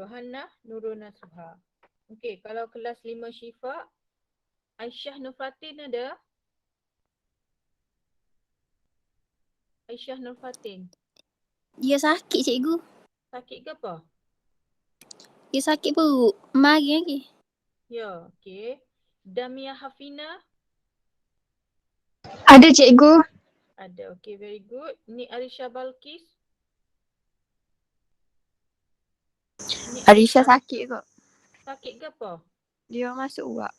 Hannah, Nurul Nasuha. Okey, kalau kelas 5 Syifa, Aisyah Nurfatin ada? Aisyah Nurfatin. Dia sakit cikgu. Sakit ke apa? Dia sakit perut. Mari lagi. Ya, okey. Damia Hafina Ada cikgu. ada. Okey, very good. Ni Arisha Balkis. Ni Arisha sakit kot. sakit ke apa? Dia masuk uak.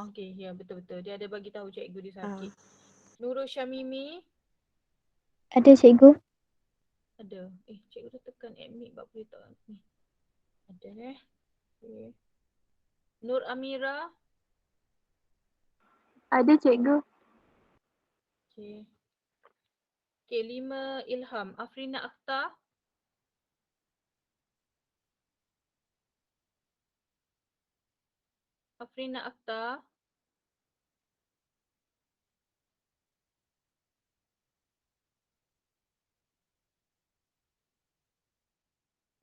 Okey. Ya, betul-betul. Dia ada bagi tahu cikgu dia sakit. Nurul Syamimi Ada cikgu. ada. Cikgu dah tekan admit bab boleh tak ni. Ada okey. Nur Amira. Ada cikgu. Okey. Okey, 5 Ilham. Afrina Akhtar. Afrina Akhtar.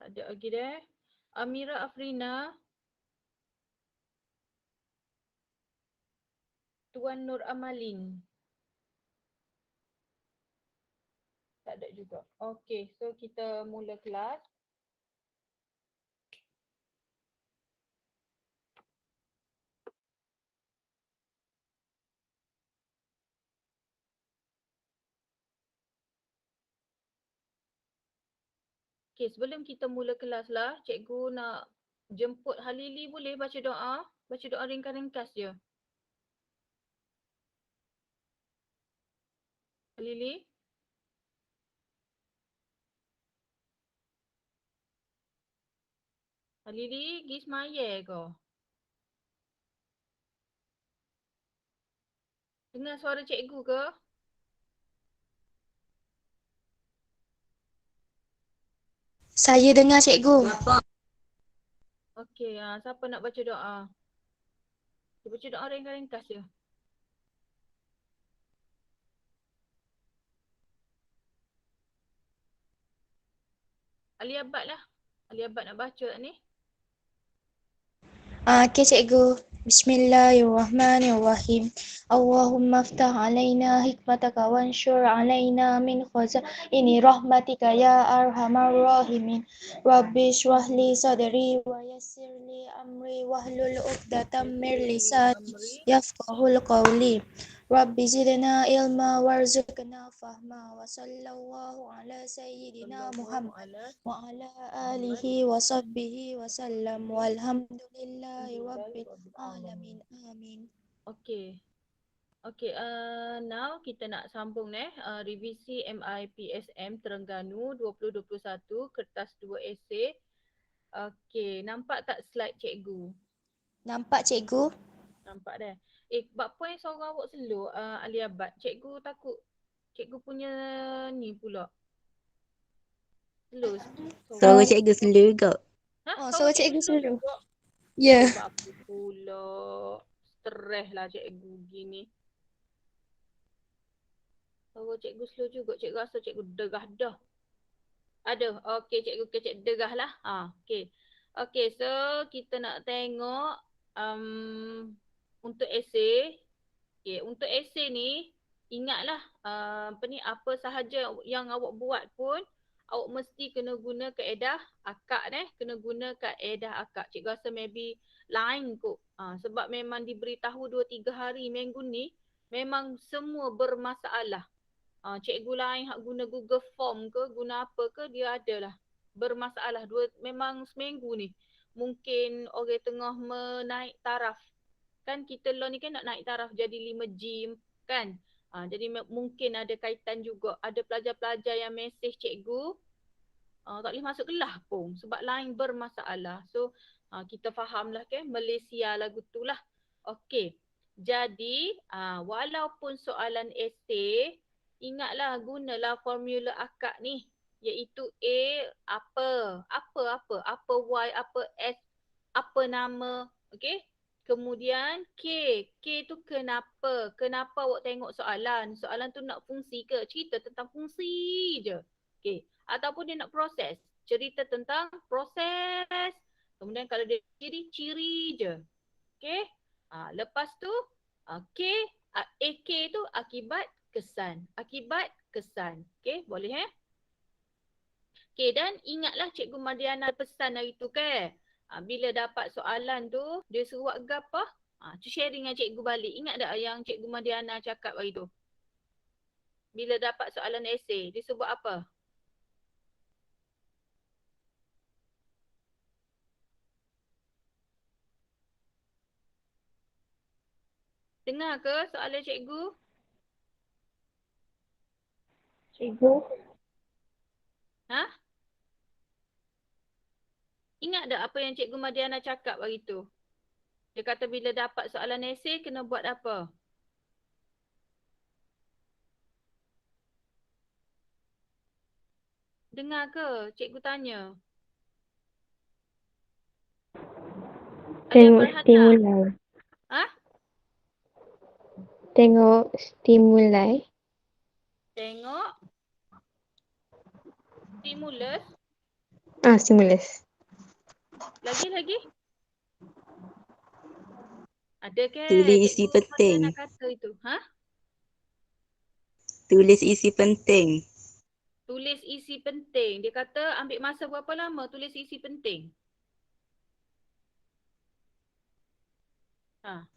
Tak ada lagi deh. Amira Afrina. Tuan Nur Amalin. Tak ada juga. Okey, so kita mula kelas. Okey, sebelum kita mula kelas lah, cikgu nak jemput Halili boleh baca doa? Baca doa ringkas-ringkas je. Halili? Halili, pergi semaya ke? Dengar suara cikgu ke? Saya dengar cikgu. Okey, siapa nak baca doa? Dia baca doa ringkas-ringkas je. Ali Abad lah. Ali Abad nak baca tak ni? Okey cikgu. Bismillahirrahmanirrahim. Allahumma aftah alaina hikmataka wansyur alaina min khazaini rahmatika ya arhamar rahimin. Rabbi shrah li sadri wa yassir li amri wahlul 'uqdatam min lisani yafqahul qawli. Rabbi zidna ilma warzuqna fahma wa sallallahu ala sayyidina Muhammad wa ala alihi wa sahbihi wa sallam walhamdulillahi rabbil alamin. Amin. Okey. Okey, now kita nak sambung revisi MIPSM Terengganu 2021 kertas 2 esei. Okey, nampak tak slide cikgu? Nampak cikgu? Nampak dah. Bab point suara awak slow, Ali Abad. Cikgu takut cikgu punya ni pula. Slow. Suara cikgu slow juga. Suara cikgu slow. juga? Ya. Sebab apa pula? Stres lah cikgu gini. Suara cikgu slow juga. Cikgu rasa cikgu degah dah. Ada. Okey cikgu kecek degah lah. Okey. Okey, so kita nak tengok untuk esei. Okey, untuk esei ni ingatlah apa sahaja yang awak buat pun awak mesti kena guna kaedah akak kena guna kaedah akak. Cikgu rasa maybe lain kot. Sebab memang diberitahu 2-3 hari minggu ni memang semua bermasalah. Cikgu lain hak guna Google Form ke, guna apa ke, dia adalah bermasalah. Memang seminggu ni mungkin orang tengah menaik taraf. Kan kita law ni kan nak naik taraf jadi 5 gym kan. Jadi mungkin ada kaitan juga. Ada pelajar-pelajar yang mesej cikgu tak boleh masuk kelas pun sebab lain bermasalah. So kita fahamlah kan, Malaysia lagu tu lah. Okey. Jadi walaupun soalan esei, ingatlah gunalah formula akak ni, iaitu A apa, apa Y, apa S, apa nama, okey. Kemudian K tu kenapa? Kenapa awak tengok soalan? Soalan tu nak fungsi ke? Cerita tentang fungsi je. Okey. Ataupun dia nak proses. Cerita tentang proses Kemudian kalau dia ciri je. Okey. Lepas tu AK tu akibat kesan. Akibat kesan. Okey, boleh Okey, dan ingatlah Cikgu Madiana pesan hari tu kan. Bila dapat soalan tu, dia suruh buat apa? Tu sharing dengan Cikgu balik. Ingat tak yang Cikgu Madiana cakap hari tu? Bila dapat soalan esei, dia suruh buat apa? Dengar ke soalan Cikgu? Cikgu. Ingat tak apa yang Cikgu Madiana cakap hari tu? Dia kata bila dapat soalan esei kena buat apa? Dengar ke? Cikgu tanya. Ada yang Tengok faham tak? stimulai. Tengok stimulai. Tengok stimulus. Stimulus. Lagi? Ada ke? Tulis isi Cikgu Madiana penting. kata itu. Tulis isi penting. Tulis isi penting. Dia kata ambil masa berapa lama tulis isi penting?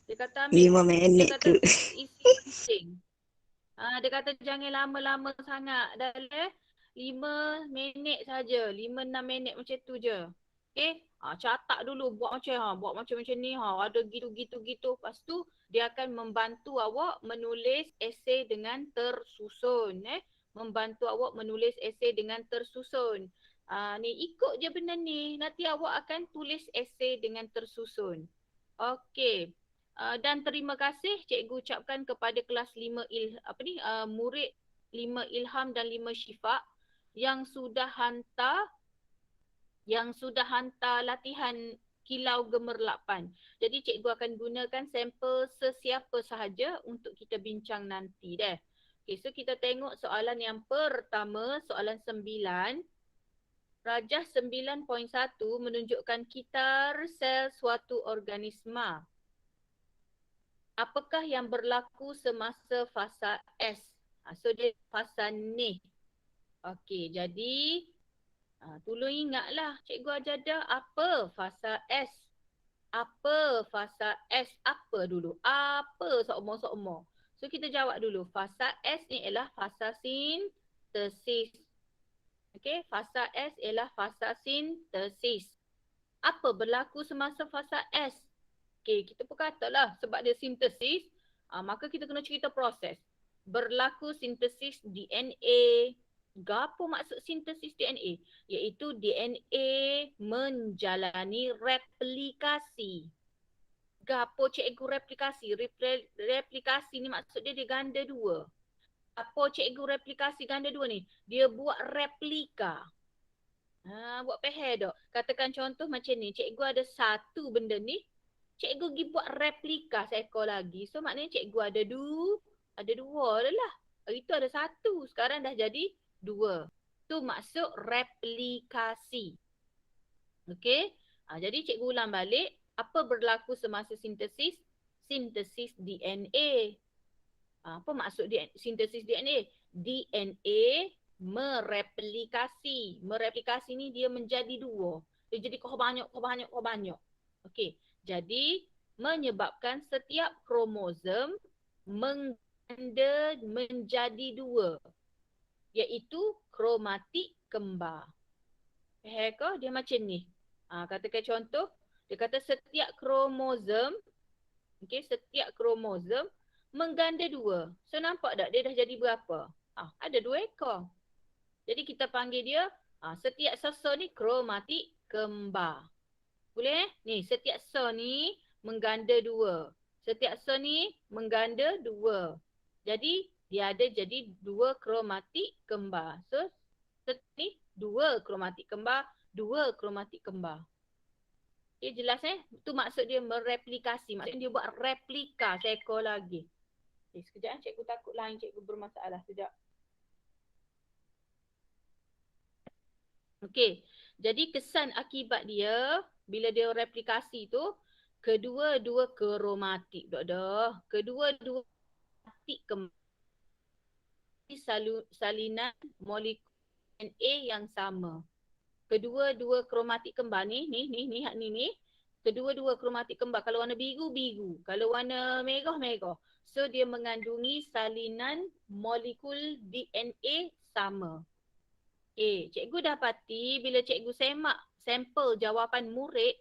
Dia kata 5 dia minit kata ke? tulis isi penting. Dia kata jangan lama-lama sangat. Dalam 5 minit saja. 5-6 minit macam tu je. Okay. Catat dulu. Buat macam ni. Ada gitu. Lepas tu dia akan membantu awak menulis esei dengan tersusun. Membantu awak menulis esei dengan tersusun. Ni ikut je benda ni. Nanti awak akan tulis esei dengan tersusun. Okey. Dan terima kasih cikgu ucapkan kepada kelas 5 murid 5 Ilham dan 5 Syifa yang sudah hantar latihan kilau gemerlapan. Jadi cikgu akan gunakan sampel sesiapa sahaja untuk kita bincang nanti deh. Okey, so kita tengok soalan yang pertama, soalan 9. Rajah 9.1 menunjukkan kitar sel suatu organisma. Apakah yang berlaku semasa fasa S? So dia fasa ni. Okey, jadi tolong ingatlah cikgu ajar dah apa fasa S. Apa fasa S? Apa dulu? Apa sokmo-sokmo? So kita jawab dulu. Fasa S ni ialah fasa sintesis. Okey, fasa S ialah fasa sintesis. Apa berlaku semasa fasa S? Okey, kita pun katalah sebab dia sintesis, maka kita kena cerita proses. Berlaku sintesis DNA. Gapo maksud sintesis DNA? Iaitu DNA menjalani replikasi. Gapo cikgu replikasi? Replikasi ni maksud dia ganda dua. Apa cikgu replikasi ganda dua ni? Dia buat replika. Buat faham tak? Katakan contoh macam ni, cikgu ada satu benda ni, cikgu pergi buat replika seekor lagi. So maknanya cikgu ada dua lah. Hari tu ada satu, sekarang dah jadi dua. Tu maksud replikasi. Okey. Jadi cikgu ulang balik. Apa berlaku semasa sintesis? Sintesis DNA. Apa maksud sintesis DNA? DNA mereplikasi. Mereplikasi ni dia menjadi dua. Dia jadi kau banyak. Okey. Jadi menyebabkan setiap kromosom mengganda menjadi dua, iaitu kromatik kembar. Faham ke? Dia macam ni. Katakan contoh, dia kata setiap kromosom, setiap kromosom mengganda dua. So nampak tak dia dah jadi berapa? Ada 2 ekor. Jadi kita panggil dia setiap sesa ni kromatik kembar. Boleh Ni setiap sel ni mengganda dua. Setiap sel ni mengganda dua. Jadi dia ada jadi 2 kromatik kembar. So ni 2 kromatik kembar, 2 kromatik kembar. Okay, jelas Itu maksud dia mereplikasi. Maksudnya dia buat replika seekor lagi. Okay, sekejap cikgu takut lain cikgu bermasalah. Sekejap. Okey. Jadi kesan akibat dia bila dia replikasi tu, kedua-dua kromatik dah. Kedua-dua kromatik kembali salinan molekul DNA yang sama. Kedua-dua kromatik kembar ni. Kedua-dua kromatik kembar. Kalau warna biru, biru. Kalau warna merah, merah. So dia mengandungi salinan molekul DNA sama. Cikgu dapati bila cikgu semak sampel jawapan murid,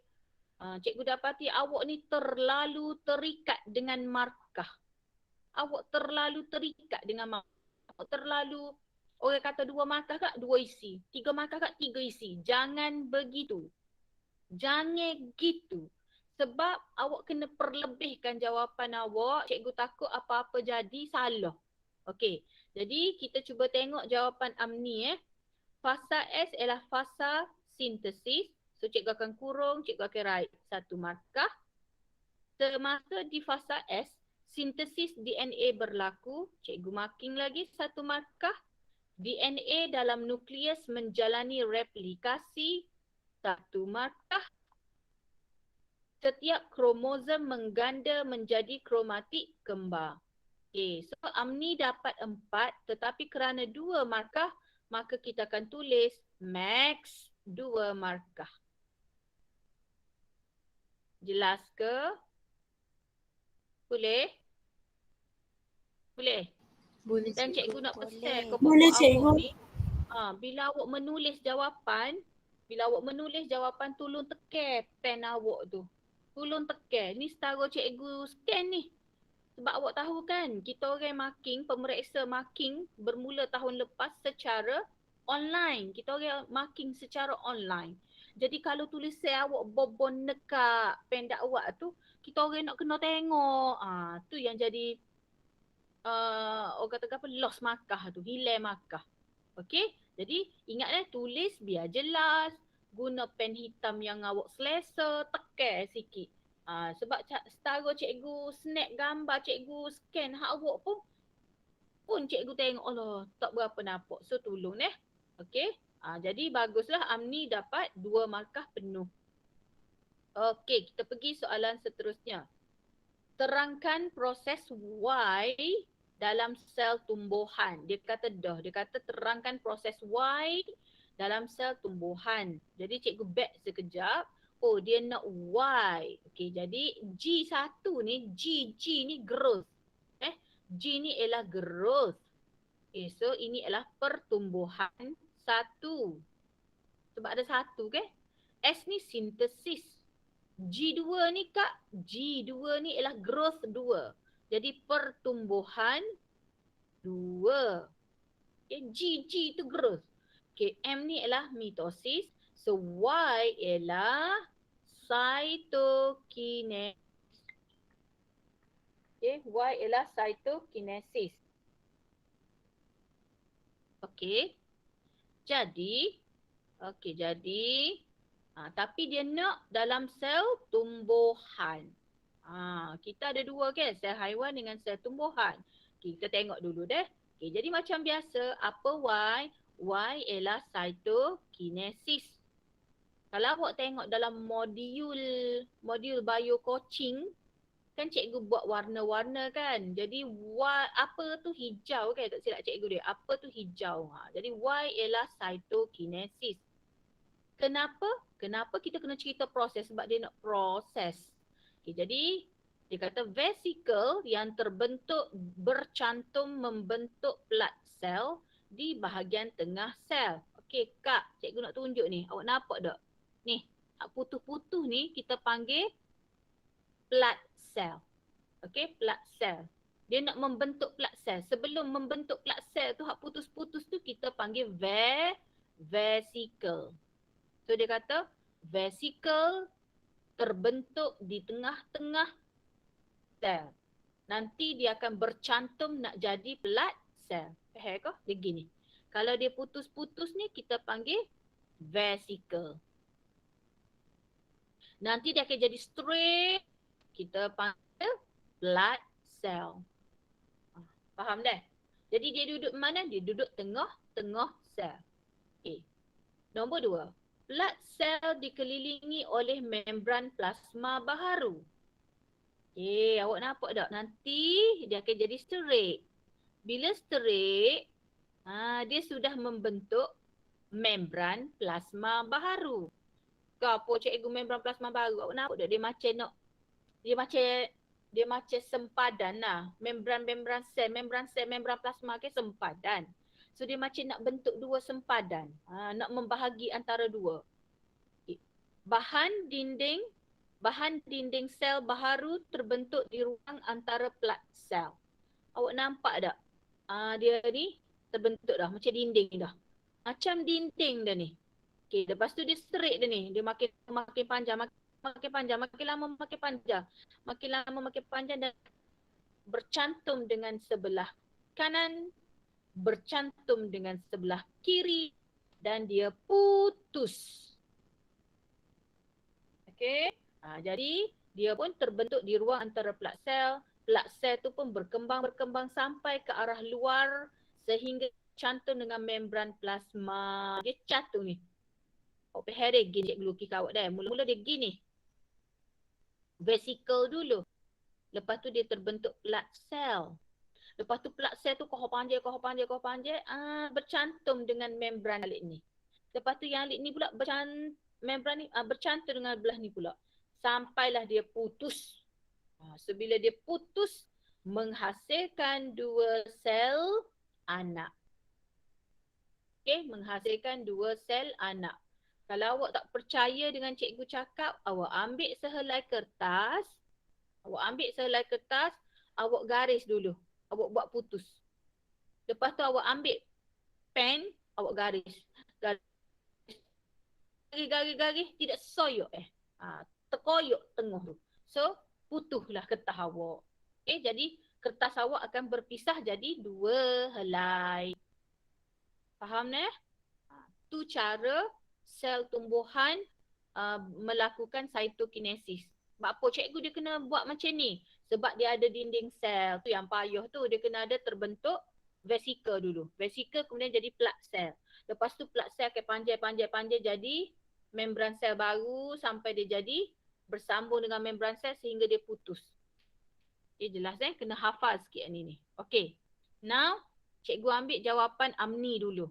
cikgu dapati awak ni terlalu terikat dengan markah. Awak terlalu terikat dengan markah. Awak terlalu, orang kata 2 markah kak 2 isi. 3 markah kak 3 isi. Jangan begitu. Jangan gitu. Sebab awak kena perlebihkan jawapan awak. Cikgu takut apa-apa jadi salah. Okey. Jadi kita cuba tengok jawapan Amni. Fasa S ialah fasa sintesis. So cikgu akan kurung, cikgu akan write 1 markah. Semasa di fasa S, sintesis DNA berlaku. Cikgu marking lagi 1 markah. DNA dalam nukleus menjalani replikasi. 1 markah. Setiap kromosom mengganda menjadi kromatik kembar. So Amni dapat 4 tetapi kerana 2 markah, maka kita akan tulis max 2 markah. Jelas ke? Boleh? Boleh? Boleh Dan cikgu nak pesan kepada Boleh, awak ni, bila awak menulis jawapan, tolong tekan pen awak tu. Tolong tekan. Ni setara cikgu scan ni. Sebab awak tahu kan, kita orang marking, pemeriksa marking bermula tahun lepas secara online. Kita orang marking secara online. Jadi kalau tulisan awak bobon dekat pen dakwah tu, kita orang nak kena tengok. Tu yang jadi orang kata apa, lost markah tu, hilang markah. Okey? Jadi ingatlah tulis biar jelas. Guna pen hitam yang awak selesa, tekan sikit. Sebab setara cikgu snap gambar, cikgu scan hak awak pun cikgu tengok, Allah tak berapa nampak. So tolong Okey. Jadi baguslah Amni dapat 2 markah penuh. Okey, kita pergi soalan seterusnya. Terangkan proses Y dalam sel tumbuhan. Dia kata terangkan proses Y dalam sel tumbuhan. Jadi cikgu back sekejap. Oh, dia nak Y. Okey, jadi G1 ni, G ni growth. G ni ialah growth. Okay, so ini ialah pertumbuhan 1. Sebab ada 1 ke? S ni sintesis. G2 ni kak, G2 ni ialah growth 2. Jadi pertumbuhan 2. Okay, G tu growth. Okay, M ni ialah mitosis. So Y ialah cytokinesis. Okay, Y ialah cytokinesis. Okay. Jadi tapi dia nak dalam sel tumbuhan. Kita ada 2 kan, sel haiwan dengan sel tumbuhan. Kita tengok dulu deh. Okay, jadi macam biasa, apa Y? Y ialah cytokinesis. Kalau awak tengok dalam modul bio coaching, kan cikgu buat warna-warna kan. Jadi apa tu hijau kan, tak silap cikgu dia. Apa tu hijau. Jadi Y ialah cytokinesis. Kenapa kita kena cerita proses? Sebab dia nak proses. Okay, jadi dia kata vesicle yang bercantum membentuk plat sel di bahagian tengah sel. Okey kak, cikgu nak tunjuk ni. Awak nampak tak? Ni, putus-putus ni kita panggil plat sel. Okey, plat sel. Dia nak membentuk plat sel. Sebelum membentuk plat sel tu, hak putus-putus tu kita panggil vesicle. So dia kata vesicle terbentuk di tengah-tengah sel. Nanti dia akan bercantum nak jadi plat sel. Faham ke? Dia gini. Kalau dia putus-putus ni kita panggil vesicle. Nanti dia akan jadi straight. Kita panggil blood cell. Faham dah? Jadi dia duduk mana? Dia duduk tengah-tengah sel. Okay. Nombor 2. Blood cell dikelilingi oleh membran plasma baharu. Okey, awak nampak tak? Nanti dia akan jadi sterik. Bila sterik, dia sudah membentuk membran plasma baharu. Apa cikgu membran plasma baharu? Awak nampak tak? Dia macam sempadan lah. Membran plasma ke sempadan. So dia macam nak bentuk dua sempadan. Nak membahagi antara dua. Bahan dinding sel baharu terbentuk di ruang antara plat sel. Awak nampak tak? Dia ni terbentuk dah macam dinding dah. Macam dinding dah ni. Okey, lepas tu dia straight dah ni. Dia makin panjang, makin lama makin panjang. Makin lama makin panjang dan bercantum dengan sebelah kanan, bercantum dengan sebelah kiri dan dia putus. Okey. Jadi dia pun terbentuk di ruang antara plat sel. Plat sel tu pun berkembang sampai ke arah luar sehingga cantum dengan membran plasma. Dia cantum ni. Awak pahal dia gini cikgu lukis kat awak dah. Mula-mula dia gini. Vesicle dulu. Lepas tu dia terbentuk plat sel. Lepas tu plat sel tu kohor panjang. Bercantum dengan membran alik ni. Lepas tu yang alik ni pula membran ni bercantum dengan belah ni pula. Sampailah dia putus. So bila dia putus, menghasilkan dua sel anak. Okay, menghasilkan dua sel anak. Kalau awak tak percaya dengan cikgu cakap, awak ambil sehelai kertas, awak garis dulu. Awak buat putus. Lepas tu awak ambil pen, awak garis. Garis, tidak soyok terkoyok tengah tu. So, putuslah kertas awak. Okay, jadi kertas awak akan berpisah jadi dua helai. Faham ne? Tu cara sel tumbuhan melakukan cytokinesis. Sebab apa cikgu dia kena buat macam ni? Sebab dia ada dinding sel. Tu yang payah tu. Dia kena ada terbentuk vesicle dulu. Vesicle kemudian jadi plat sel. Lepas tu plat sel akan panjang jadi membran sel baru sampai dia jadi bersambung dengan membran sel sehingga dia putus. Okay, jelas kena hafal sikit ni. Okay. Now, cikgu ambil jawapan Amni dulu.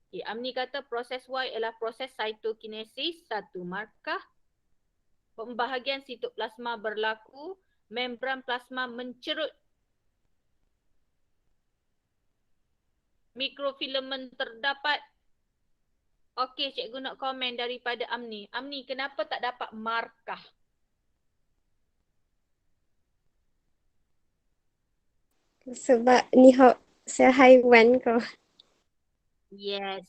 Okay, Amni kata proses Y ialah proses cytokinesis, satu markah. Pembahagian sitoplasma berlaku, membran plasma mencerut. Mikrofilament terdapat. Okey, cikgu nak komen daripada Amni. Amni, kenapa tak dapat markah? Sebab ni sel haiwan kau. Yes.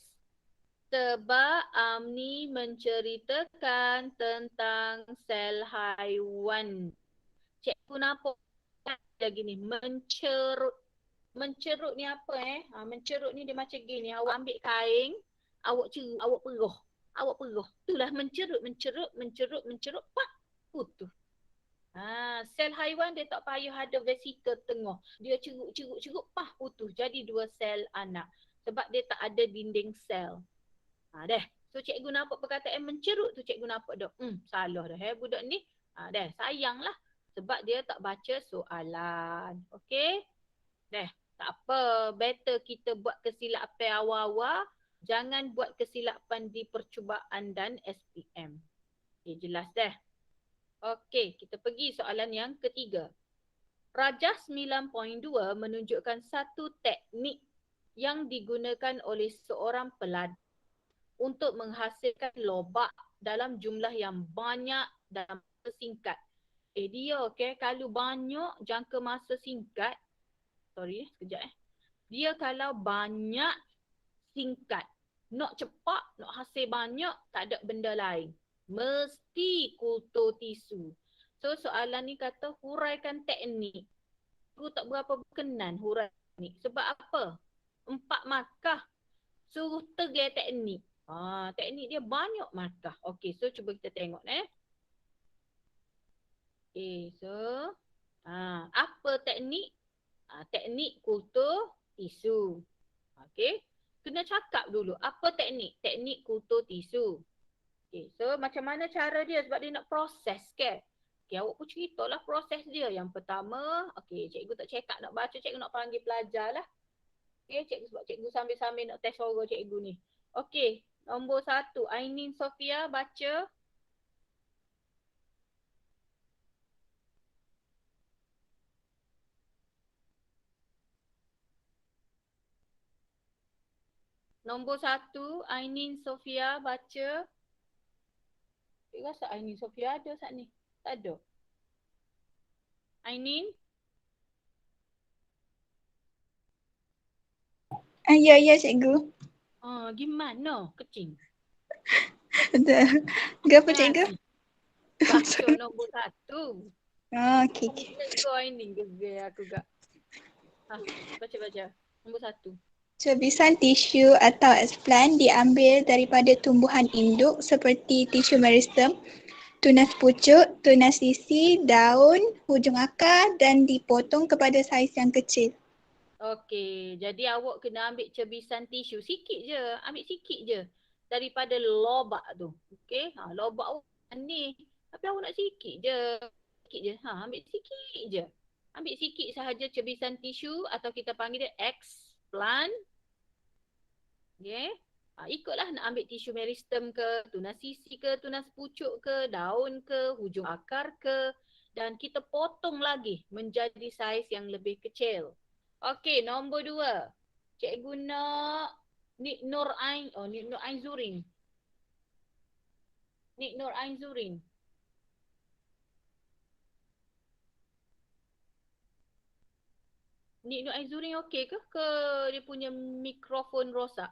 Sebab Amni menceritakan tentang sel haiwan. Cikgu nampak lagi ni, mencerut. Mencerut ni apa Mencerut ni dia macam gini. Awak ambil kain, awak cerut, awak perah. Itulah mencerut, pak, putus. Sel haiwan dia tak payah ada vesicle tengah. Dia cerut, pah, putus. Jadi dua sel anak. Sebab dia tak ada dinding sel. Dah. So cikgu nampak perkataan mencerut tu cikgu nampak dah. Salah dah budak ni. Dah, sayanglah. Sebab dia tak baca soalan. Okey? Dah, tak apa. Better kita buat kesilapan awal-awal. Jangan buat kesilapan di percubaan dan SPM. Okay, jelas dah. Okey, kita pergi soalan yang ketiga. Rajah 9.2 menunjukkan satu teknik yang digunakan oleh seorang peladang untuk menghasilkan lobak dalam jumlah yang banyak dalam masa singkat. Dia kalau banyak jangka masa singkat, dia kalau banyak singkat, nak cepat, nak hasil banyak, tak ada benda lain. Mesti kultur tisu. So soalan ni kata huraikan teknik. Aku tak berapa berkenan hurai teknik. Sebab apa? 4 markah. Suruh tegak teknik. Teknik dia banyak markah. Okey, so cuba kita tengok Okay, so apa teknik? Teknik kultur tisu. Okey, kena cakap dulu apa teknik? Teknik kultur tisu. Okay, so macam mana cara dia sebab dia nak proses kan? Okay, awak pun ceritalah proses dia. Yang pertama, okay, cikgu tak cakap nak baca, cikgu nak panggil pelajar lah. Okay, cikgu sebab cikgu sambil-sambil nak test suara cikgu ni. Okay, nombor 1, Ainin Sofia baca. Nombor 1, Ainin Sofia baca. Saya rasa Ainin Sofia ada saat ni. Tak ada. Ainin? Ya, cikgu. Gimana? Kecing. Betul. Kenapa cikgu? Baca nombor 1. Okey. Cikgu Ainin gegar aku gak. Baca. Nombor 1. Cebisan tisu atau explant diambil daripada tumbuhan induk seperti tisu meristem, tunas pucuk, tunas sisi, daun, hujung akar dan dipotong kepada saiz yang kecil. Okey, jadi awak kena ambil cebisan tisu sikit je. Ambil sikit je daripada lobak tu. Okey, lobak awak ni. Tapi awak nak sikit je. Sikit je. Ambil sikit je. Ambil sikit sahaja cebisan tisu atau kita panggil dia explant. Okey. Ikutlah nak ambil tisu meristem ke, tunas sisi ke, tunas pucuk ke, daun ke, hujung akar ke, dan kita potong lagi menjadi saiz yang lebih kecil. Okey, nombor 2. Cikgu nak Nik Nur Ainzurin. Nik Nur Ainzurin. Nik Nur Ainzurin okey ke? Ke dia punya mikrofon rosak?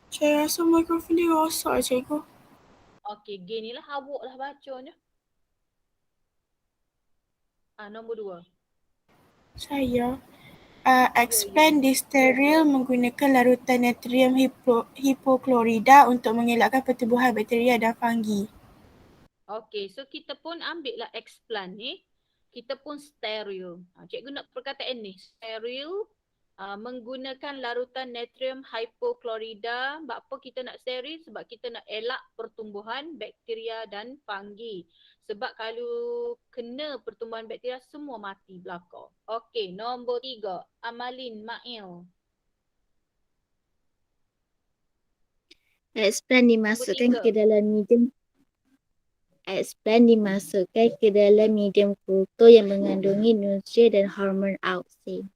Saya rasa mikrofon dia rosak, cikgu. Okey, gini lah awak lah bacanya. Nombor 2. Saya expand disteril menggunakan larutan natrium hipoklorida untuk mengelakkan pertumbuhan bakteria dan fungi. Okey, so kita pun ambil lah explant ni. Kita pun steril. Cikgu nak perkataan ni. Steril menggunakan larutan natrium hipoklorida. Sebab apa kita nak steril? Sebab kita nak elak pertumbuhan bakteria dan fungi. Sebab kalau kena pertumbuhan bakteria, semua mati belakang. Okey, nombor 3. Amalin Mail. Explant dimasukkan ke dalam medium kultur yang mengandungi nutrien dan hormon auxin.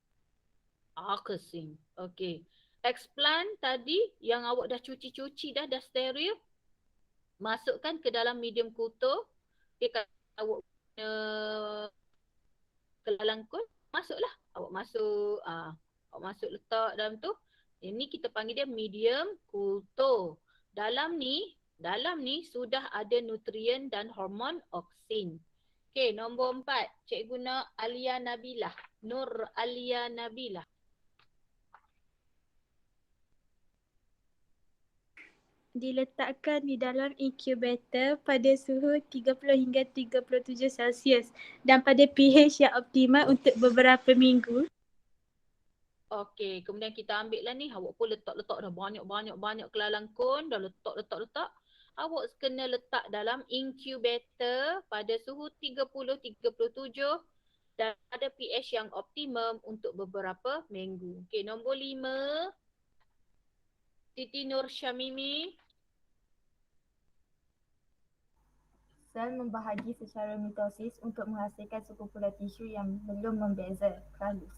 Auxin. Okey. Explant tadi yang awak dah cuci dah steril. Masukkan ke dalam medium kultur. Okay, kalau awak guna kelangkun, masuklah. Awak masuk letak dalam tu. Ini kita panggil dia medium kultur. Dalam ni sudah ada nutrien dan hormon auxin. Okey, nombor 4. Cikgu nak Alia Nabilah. Nur Alia Nabilah. Diletakkan di dalam incubator pada suhu 30 hingga 37 Celsius dan pada pH yang optimal untuk beberapa minggu. Okey, kemudian kita ambil lah ni. Awak pun letak dah banyak kelangkun. Dah letak. Awak kena letak dalam incubator pada suhu 30-37 dan ada pH yang optimum untuk beberapa minggu. Okey, nombor 5. Siti Nur Syamimi. Sel membahagi secara mitosis untuk menghasilkan sekumpulan tisu yang belum membeza, kalus.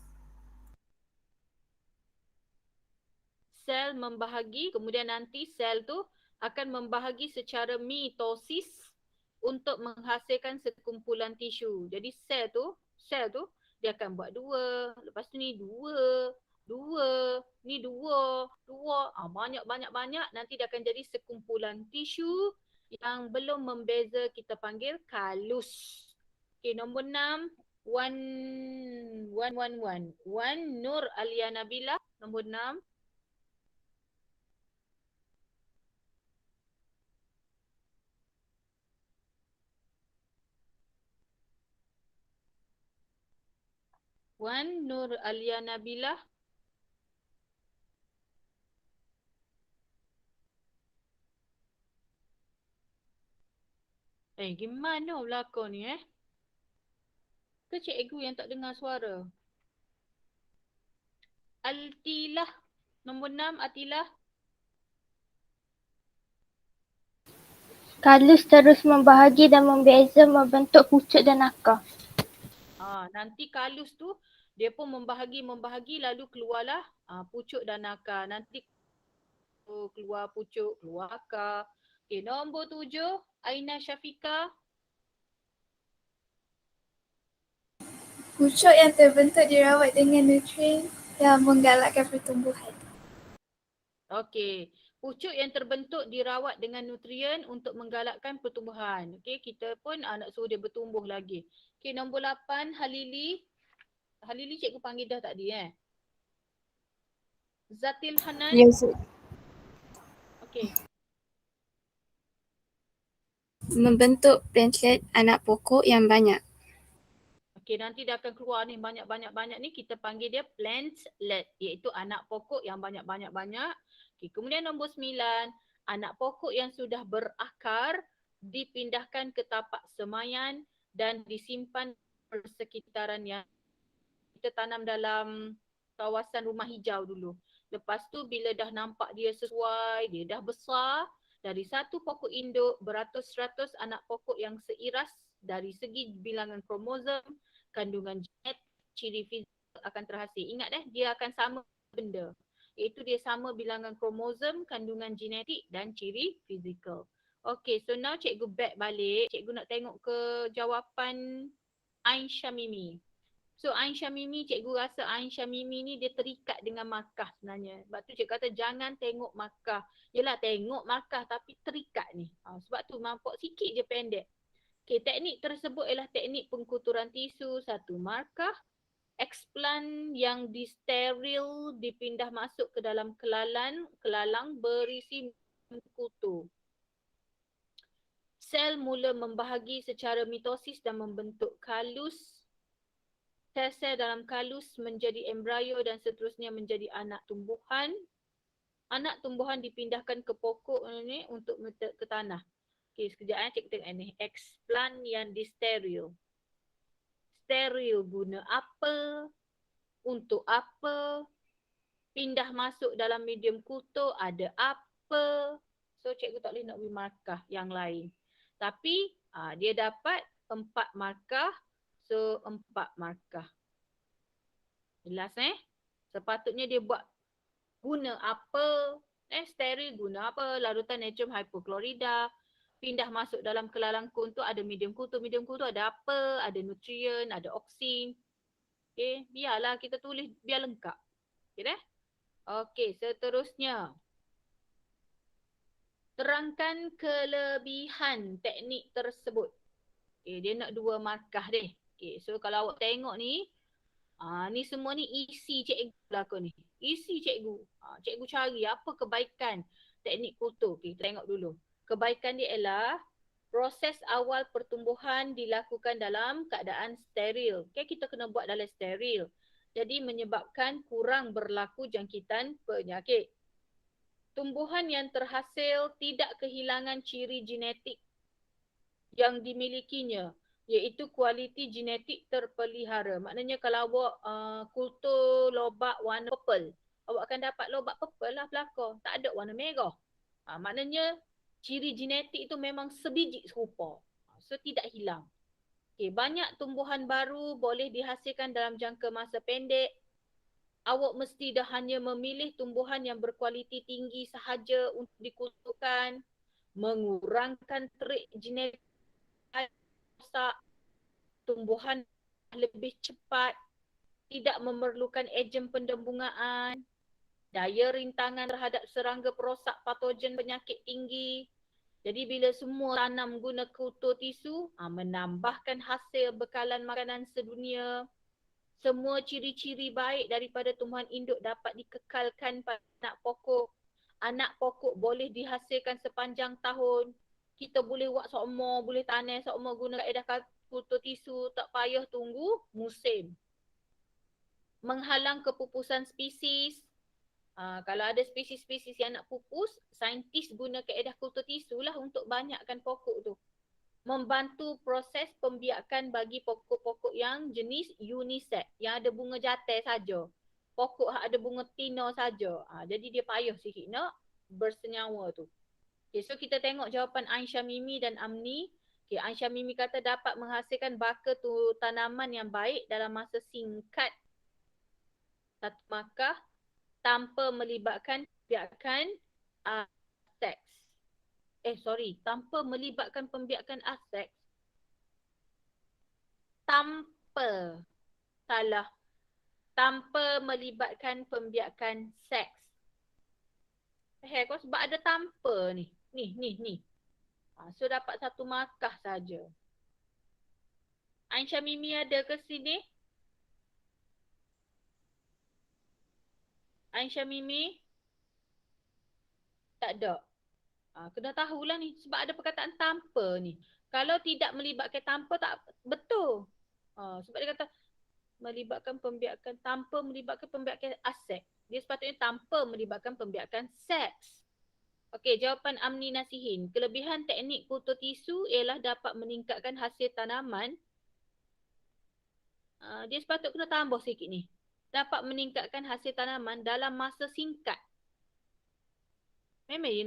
Sel membahagi, kemudian nanti sel tu akan membahagi secara mitosis untuk menghasilkan sekumpulan tisu. Jadi sel tu dia akan buat 2, lepas tu ni 2, ni 2. Banyak, nanti dia akan jadi sekumpulan tisu yang belum membeza, kita panggil kalus. Okey, nombor 6. Wan Nur Alia Nabilah. Nombor 6. Wan Nur Alia Nabilah. Gimana berlakon ni Ke cikgu yang tak dengar suara? Altilah. Nombor 6, Atilah. Kalus terus membahagi dan membeza membentuk pucuk dan akar. Nanti kalus tu dia pun membahagi lalu keluarlah pucuk dan akar. Nanti keluar pucuk, keluar akar. Okey, nombor 7, Aina Syafika. Pucuk yang terbentuk dirawat dengan nutrien yang menggalakkan pertumbuhan. Okey, pucuk yang terbentuk dirawat dengan nutrien untuk menggalakkan pertumbuhan. Okey, kita pun nak suruh dia bertumbuh lagi. Okey, nombor 8, Halili. Halili cikgu panggil dah tadi Zatil Hanan. Yes. Okey. Membentuk platelet anak pokok yang banyak. Okey, nanti dia akan keluar ni banyak-banyak ni, kita panggil dia plantlet, iaitu anak pokok yang banyak-banyak. Okey, kemudian nombor 9, anak pokok yang sudah berakar dipindahkan ke tapak semayan dan disimpan di persekitaran yang kita tanam dalam kawasan rumah hijau dulu. Lepas tu bila dah nampak dia sesuai, dia dah besar, dari satu pokok induk beratus-ratus anak pokok yang seiras dari segi bilangan kromosom, kandungan genetik, ciri fizikal akan terhasil. Ingat dia akan sama benda. Iaitu dia sama bilangan kromosom, kandungan genetik dan ciri fizikal. Okay, so now cikgu back balik. Cikgu nak tengok ke jawapan Ain Syamimi. So Ain Syamimi, cikgu rasa Ain Syamimi ni dia terikat dengan markah sebenarnya. Sebab tu cikgu kata jangan tengok markah. Yelah tengok markah tapi terikat ni. Sebab tu nampak sikit je pendek. Okay, teknik tersebut ialah teknik pengkuturan tisu, satu markah. Explant yang disteril dipindah masuk ke dalam kelalang berisi kutu. Sel mula membahagi secara mitosis dan membentuk kalus. Sel-sel dalam kalus menjadi embrio dan seterusnya menjadi anak tumbuhan. Anak tumbuhan dipindahkan ke pokok ni untuk ke tanah. Okey, sekejap cikgu tengok ni. Explant yang disteril. Steril guna apa? Untuk apa? Pindah masuk dalam medium kutu ada apa? So cikgu tak boleh nak beri markah yang lain. Tapi dia dapat 4 markah. So 4 markah. Jelas Sepatutnya dia buat guna apa? Steril guna apa? Larutan natrium hypochlorida. Pindah masuk dalam kelalang kun tu ada medium kutu. Medium kutu ada apa? Ada nutrien, ada oksin. Okay, biarlah kita tulis biar lengkap. Okay Okey, seterusnya. Terangkan kelebihan teknik tersebut. Okay, dia nak 2 markah deh. Okay, so kalau awak tengok ni, ni semua ni isi cikgu belakang ni. Isi cikgu. Cikgu cari apa kebaikan teknik kutu. Okay, tengok dulu. Kebaikan dia ialah proses awal pertumbuhan dilakukan dalam keadaan steril. Okay, kita kena buat dalam steril. Jadi menyebabkan kurang berlaku jangkitan penyakit. Tumbuhan yang terhasil tidak kehilangan ciri genetik yang dimilikinya, iaitu kualiti genetik terpelihara. Maknanya kalau awak kultur lobak warna purple, awak akan dapat lobak purple lah belakang. Tak ada warna merah. Maknanya ciri genetik itu memang sebiji serupa. So tidak hilang. Okay, banyak tumbuhan baru boleh dihasilkan dalam jangka masa pendek. Awak mesti dah hanya memilih tumbuhan yang berkualiti tinggi sahaja untuk dikutukan, mengurangkan trait genetik rosak, tumbuhan lebih cepat, tidak memerlukan ejen pendembungaan, daya rintangan terhadap serangga perosak patogen penyakit tinggi. Jadi bila semua tanam guna kultur tisu, menambahkan hasil bekalan makanan sedunia. Semua ciri-ciri baik daripada tumbuhan induk dapat dikekalkan pada anak pokok. Anak pokok boleh dihasilkan sepanjang tahun. Kita boleh buat sokmo, boleh tanam sokmo guna kaedah kultur tisu, tak payah tunggu musim. Menghalang kepupusan spesies. Kalau ada spesies-spesies yang nak pupus, saintis guna kaedah kultur tisu lah untuk banyakkan pokok tu. membantu proses pembiakan bagi pokok-pokok yang jenis unisex, yang ada bunga jatai saja. Pokok ada bunga tina saja. Jadi dia payah sikit nak bersenyawa tu. Okay, so kita tengok jawapan Aisyah Mimi dan Amni. Okay, Aisyah Mimi kata dapat menghasilkan baka tu tanaman yang baik dalam masa singkat. Satu markah tanpa melibatkan pembiakan seks. Tanpa melibatkan pembiakan seks. Tanpa melibatkan pembiakan seks. Kau sebab ada tanpa ni. Ni. So dapat satu markah saja. Aisyah Mimi ada ke sini? Aisyah Mimi? Tak ada. Kena tahulah ni sebab ada perkataan tanpa ni. Kalau tidak melibatkan tanpa tak betul. Sebab dia kata tanpa melibatkan pembiakan seks. Dia sepatutnya tanpa melibatkan pembiakan seks. Okey, jawapan Amni Nasihin. Kelebihan teknik fototisu ialah dapat meningkatkan hasil tanaman. Dia sepatutnya kena tambah sikit ni. Dapat meningkatkan hasil tanaman dalam masa singkat. Memang dia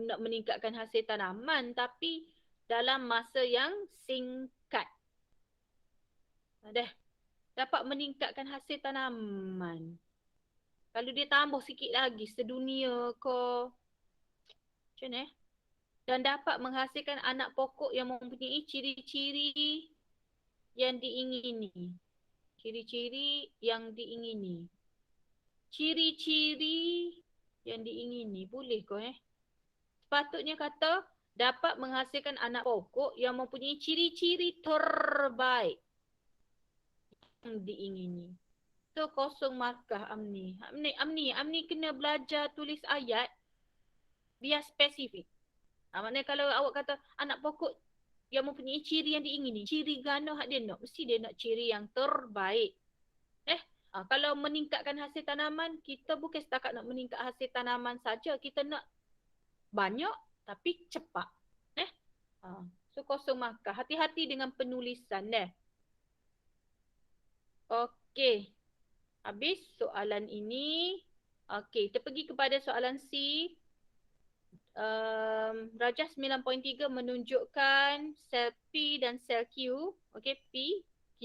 nak meningkatkan hasil tanaman tapi dalam masa yang singkat. Dapat meningkatkan hasil tanaman. Kalau dia tambah sikit lagi sedunia ke macam mana dan dapat menghasilkan anak pokok yang mempunyai ciri-ciri yang diingini. Ciri-ciri yang diingini. Ciri-ciri yang diingini. Boleh ke Sepatutnya kata dapat menghasilkan anak pokok yang mempunyai ciri-ciri terbaik yang diingini. So kosong markah Amni. Amni kena belajar tulis ayat biar spesifik. Maknanya kalau awak kata anak pokok yang mempunyai ciri yang diingini, ciri gana hak dia nak, mesti dia nak ciri yang terbaik. Kalau meningkatkan hasil tanaman, kita bukan setakat nak meningkat hasil tanaman saja, kita nak banyak tapi cepat. So kosong markah. Hati-hati dengan penulisan Okey. Habis soalan ini. Okey, kita pergi kepada soalan C. Rajah 9.3 menunjukkan sel P dan sel Q. Okey, P, Q.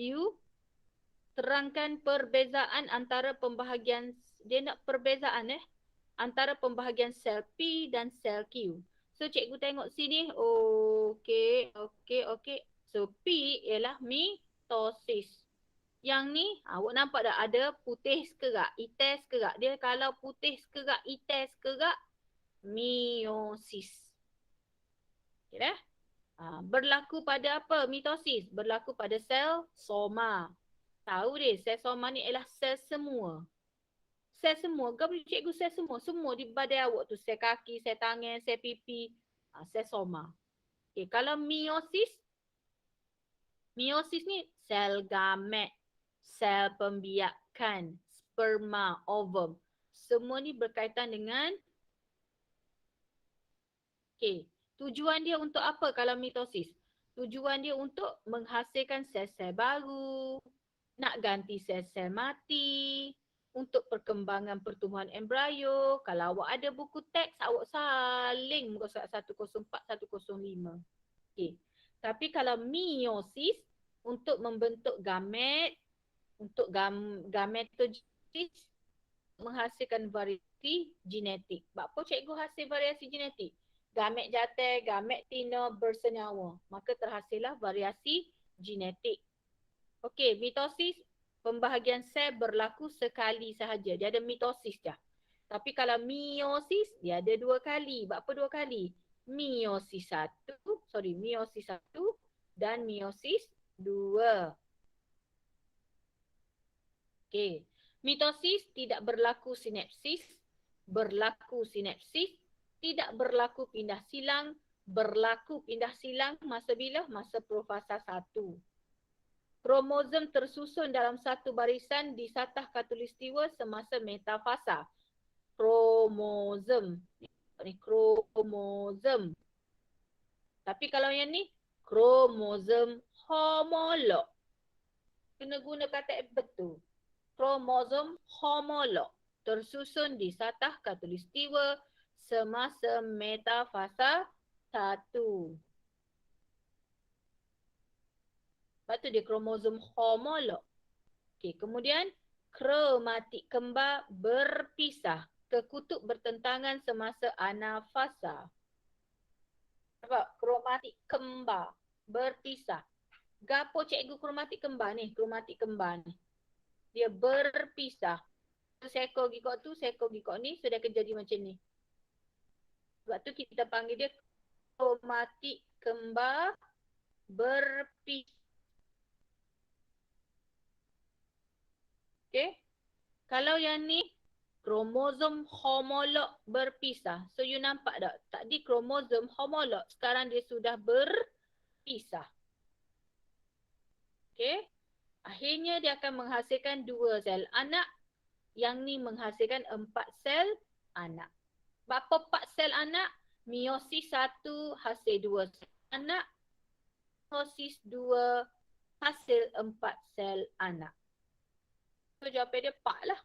Terangkan perbezaan antara pembahagian, dia nak perbezaan antara pembahagian sel P dan sel Q. So cikgu tengok sini. Okey. So P ialah mitosis. Yang ni awak nampak tak ada putih sekerak, ites sekerak. Dia kalau putih sekerak, ites sekerak, meiosis. Okay dah? Berlaku pada apa mitosis? Berlaku pada sel soma. Tahu dia sel soma ni ialah sel semua. Sel semua. Kau boleh cikgu sel semua. Semua di badan awak tu. Sel kaki, sel tangan, sel pipi. Sel soma. Okay, kalau meiosis. Meiosis ni sel gamet. Sel pembiakan. Sperma, ovum. Semua ni berkaitan dengan tujuan dia untuk apa kalau mitosis? Tujuan dia untuk menghasilkan sel-sel baru, nak ganti sel-sel mati, untuk perkembangan pertumbuhan embrio. Kalau awak ada buku teks, awak saling muka surat 104, 105. Tapi kalau meiosis, untuk membentuk gamet, untuk gametogenesis, menghasilkan variasi genetik. Apa cikgu hasil variasi genetik? Gamet jatai, gamet tina bersenyawa. Maka terhasillah variasi genetik. Okey, mitosis, pembahagian sel berlaku sekali sahaja. Dia ada mitosis je. Tapi kalau meiosis, dia ada dua kali. Apa dua kali? Meiosis 1 dan meiosis 2. Okey. Mitosis tidak berlaku sinapsis, berlaku sinapsis, tidak berlaku pindah silang, berlaku pindah silang masa bila? Masa profasa 1. Kromosom tersusun dalam satu barisan di satah khatulistiwa semasa metafasa. Kromosom. Tapi kalau yang ni, kromosom homolog. Kena guna kata betul. Kromosom homolog tersusun di satah khatulistiwa semasa metafasa 1. Lepas tu dia kromosom homolog. Okey, kemudian kromatik kembar berpisah ke kutub bertentangan semasa anafasa. Nampak? Kromatik kembar berpisah. Gapo cikgu kromatik kembar ni? Kromatik kembar ni. Dia berpisah. Seko gikok tu, seko gikok ni, so dia akan jadi macam ni. Sebab tu kita panggil dia kromatik kembar berpisah. Okay. Kalau yang ni kromosom homolog berpisah. So you nampak tak? Tadi kromosom homolog, sekarang dia sudah berpisah. Okay. Akhirnya dia akan menghasilkan 2 sel anak. Yang ni menghasilkan 4 sel anak. Berapa 4 sel anak? Meiosis 1 hasil 2 sel anak. Meiosis 2 hasil 4 sel anak. So jawapan dia 4 lah.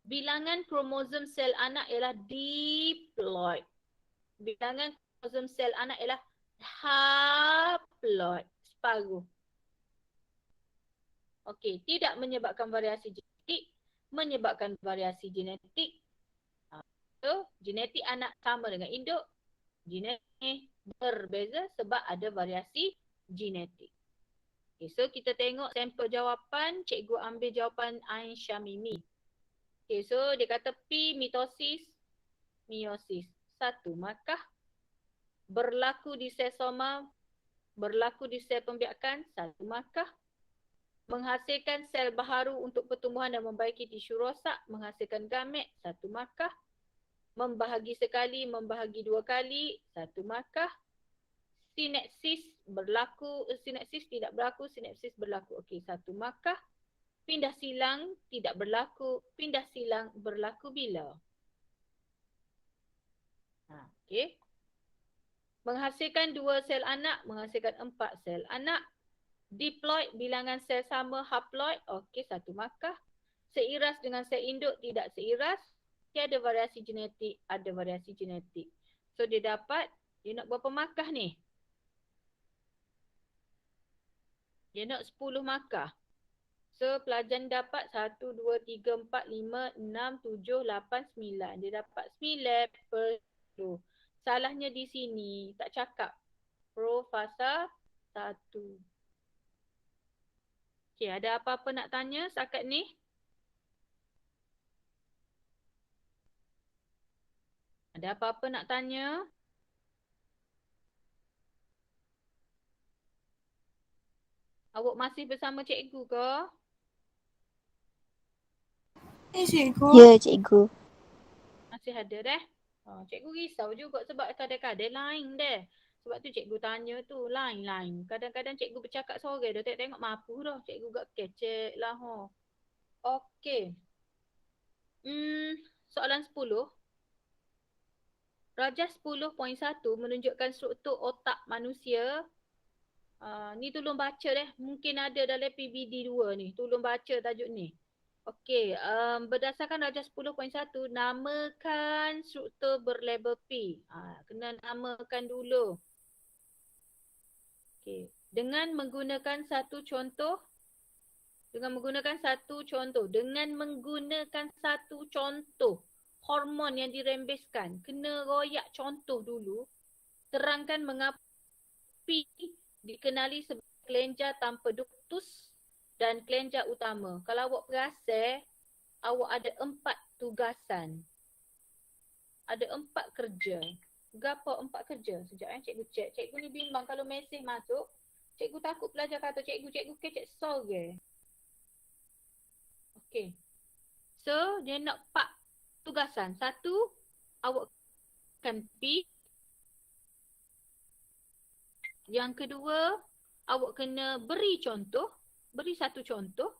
Bilangan kromosom sel anak ialah diploid. Bilangan kromosom sel anak ialah haploid. Separuh. Okey, tidak menyebabkan variasi genetik, menyebabkan variasi genetik. So, genetik anak sama dengan induk, genetik berbeza sebab ada variasi genetik. Okay, so kita tengok sampel jawapan, cikgu ambil jawapan Ain Syamimi. Okay, so dia kata P mitosis, meiosis. 1 markah. Berlaku di sel soma, berlaku di sel pembiakan, 1 markah. Menghasilkan sel baharu untuk pertumbuhan dan membaiki tisu rosak, menghasilkan gamet, 1 markah. Membahagi sekali, membahagi 2 kali, 1 markah. Sinapsis berlaku, sinapsis tidak berlaku, sinapsis berlaku. Okey, 1 markah. Pindah silang tidak berlaku, pindah silang berlaku bila? Okey. Menghasilkan 2 sel anak, menghasilkan 4 sel anak. Diploid, bilangan sel sama, haploid, okey 1 markah. Seiras dengan sel induk, tidak seiras. Tiada variasi genetik, ada variasi genetik. So dia dapat, dia nak berapa markah ni? Dia nak 10 markah. So pelajar dapat 1, 2, 3, 4, 5, 6, 7, 8, 9. Dia dapat 9 per 10. Salahnya di sini, tak cakap. Profasa 1. Okey, ada apa-apa nak tanya setakat ni? Ada apa-apa nak tanya? Awak masih bersama cikgu ke? Cikgu. Ya, cikgu. Masih ada deh? Cikgu risau juga sebab kadang-kadang lain deh. Sebab tu cikgu tanya tu lain-lain. Kadang-kadang cikgu bercakap sore dah tengok mampu dah. Cikgu gak kecek lah. Okey. Soalan 10. Rajah 10.1 menunjukkan struktur otak manusia. Ni tolong baca deh. Mungkin ada dalam PBD 2 ni. Tolong baca tajuk ni. Okey. Berdasarkan rajah 10.1, namakan struktur berlabel P. Kena namakan dulu. Okey. Dengan menggunakan satu contoh. Dengan menggunakan satu contoh hormon yang dirembeskan. Kena royak contoh dulu. Terangkan mengapa P dikenali sebagai kelenjar tanpa duktus dan kelenjar utama. Kalau awak perasan, awak ada 4 tugasan. Ada 4 kerja. Gapo 4 kerja? Sekejap cikgu cek. Cikgu ni bimbang kalau mesej masuk. Cikgu takut pelajar kata cikgu kecek sore. Okey. So, dia nak 4 tugasan. 1, awak akan P. Yang kedua, awak kena beri contoh. Beri satu contoh.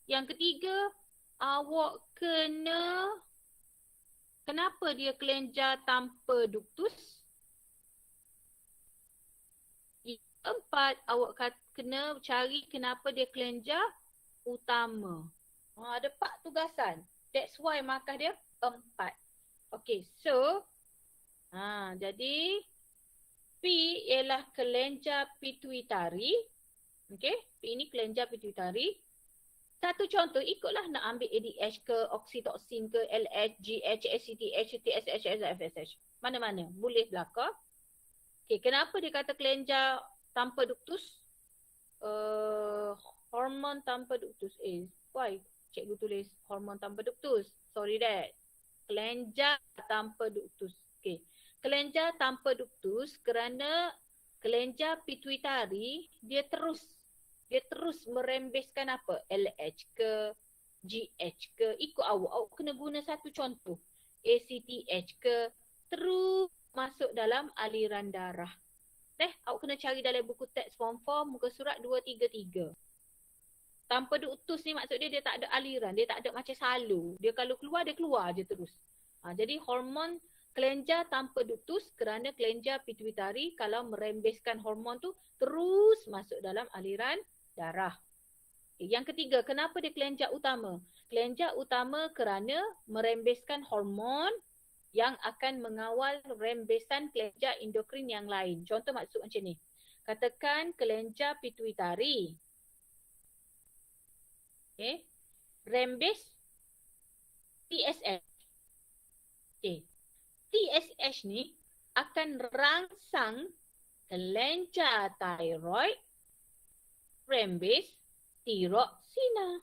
Yang ketiga, awak kenapa dia kelenjar tanpa duktus? 4, awak kena cari kenapa dia kelenjar utama. Ada 4 tugasan. That's why markah dia 4. Okay, so jadi P ialah kelenjar pituitari. Okay, P ni kelenjar pituitari. Satu contoh, ikutlah nak ambil ADH ke, oksitoksin ke, LH, GH, ACTH, TSH, FSH. Mana-mana, boleh belakang. Okay, kenapa dia kata kelenjar tanpa duktus? Hormon tanpa duktus. Why cikgu tulis hormon tanpa duktus? Sorry dad. Kelenjar tanpa duktus. Okay. Kelenjar tanpa duktus kerana kelenjar pituitari dia terus merembeskan apa? LH ke, GH ke, ikut awak. Awak kena guna satu contoh. ACTH ke, terus masuk dalam aliran darah. Awak kena cari dalam buku teks form 4 muka surat 233. Tanpa duktus ni maksud dia tak ada aliran, dia tak ada macam salur. Dia kalau keluar, dia keluar je terus. Jadi hormon kelenjar tanpa duktus kerana kelenjar pituitari kalau merembeskan hormon tu terus masuk dalam aliran darah. Yang ketiga, kenapa dia kelenjar utama? Kelenjar utama kerana merembeskan hormon yang akan mengawal rembesan kelenjar endokrin yang lain. Contoh maksud macam ni. Katakan kelenjar pituitari. Okay. Rembes TSH. Okay. TSH ni akan rangsang kelenjar thyroid rembes tiroksina.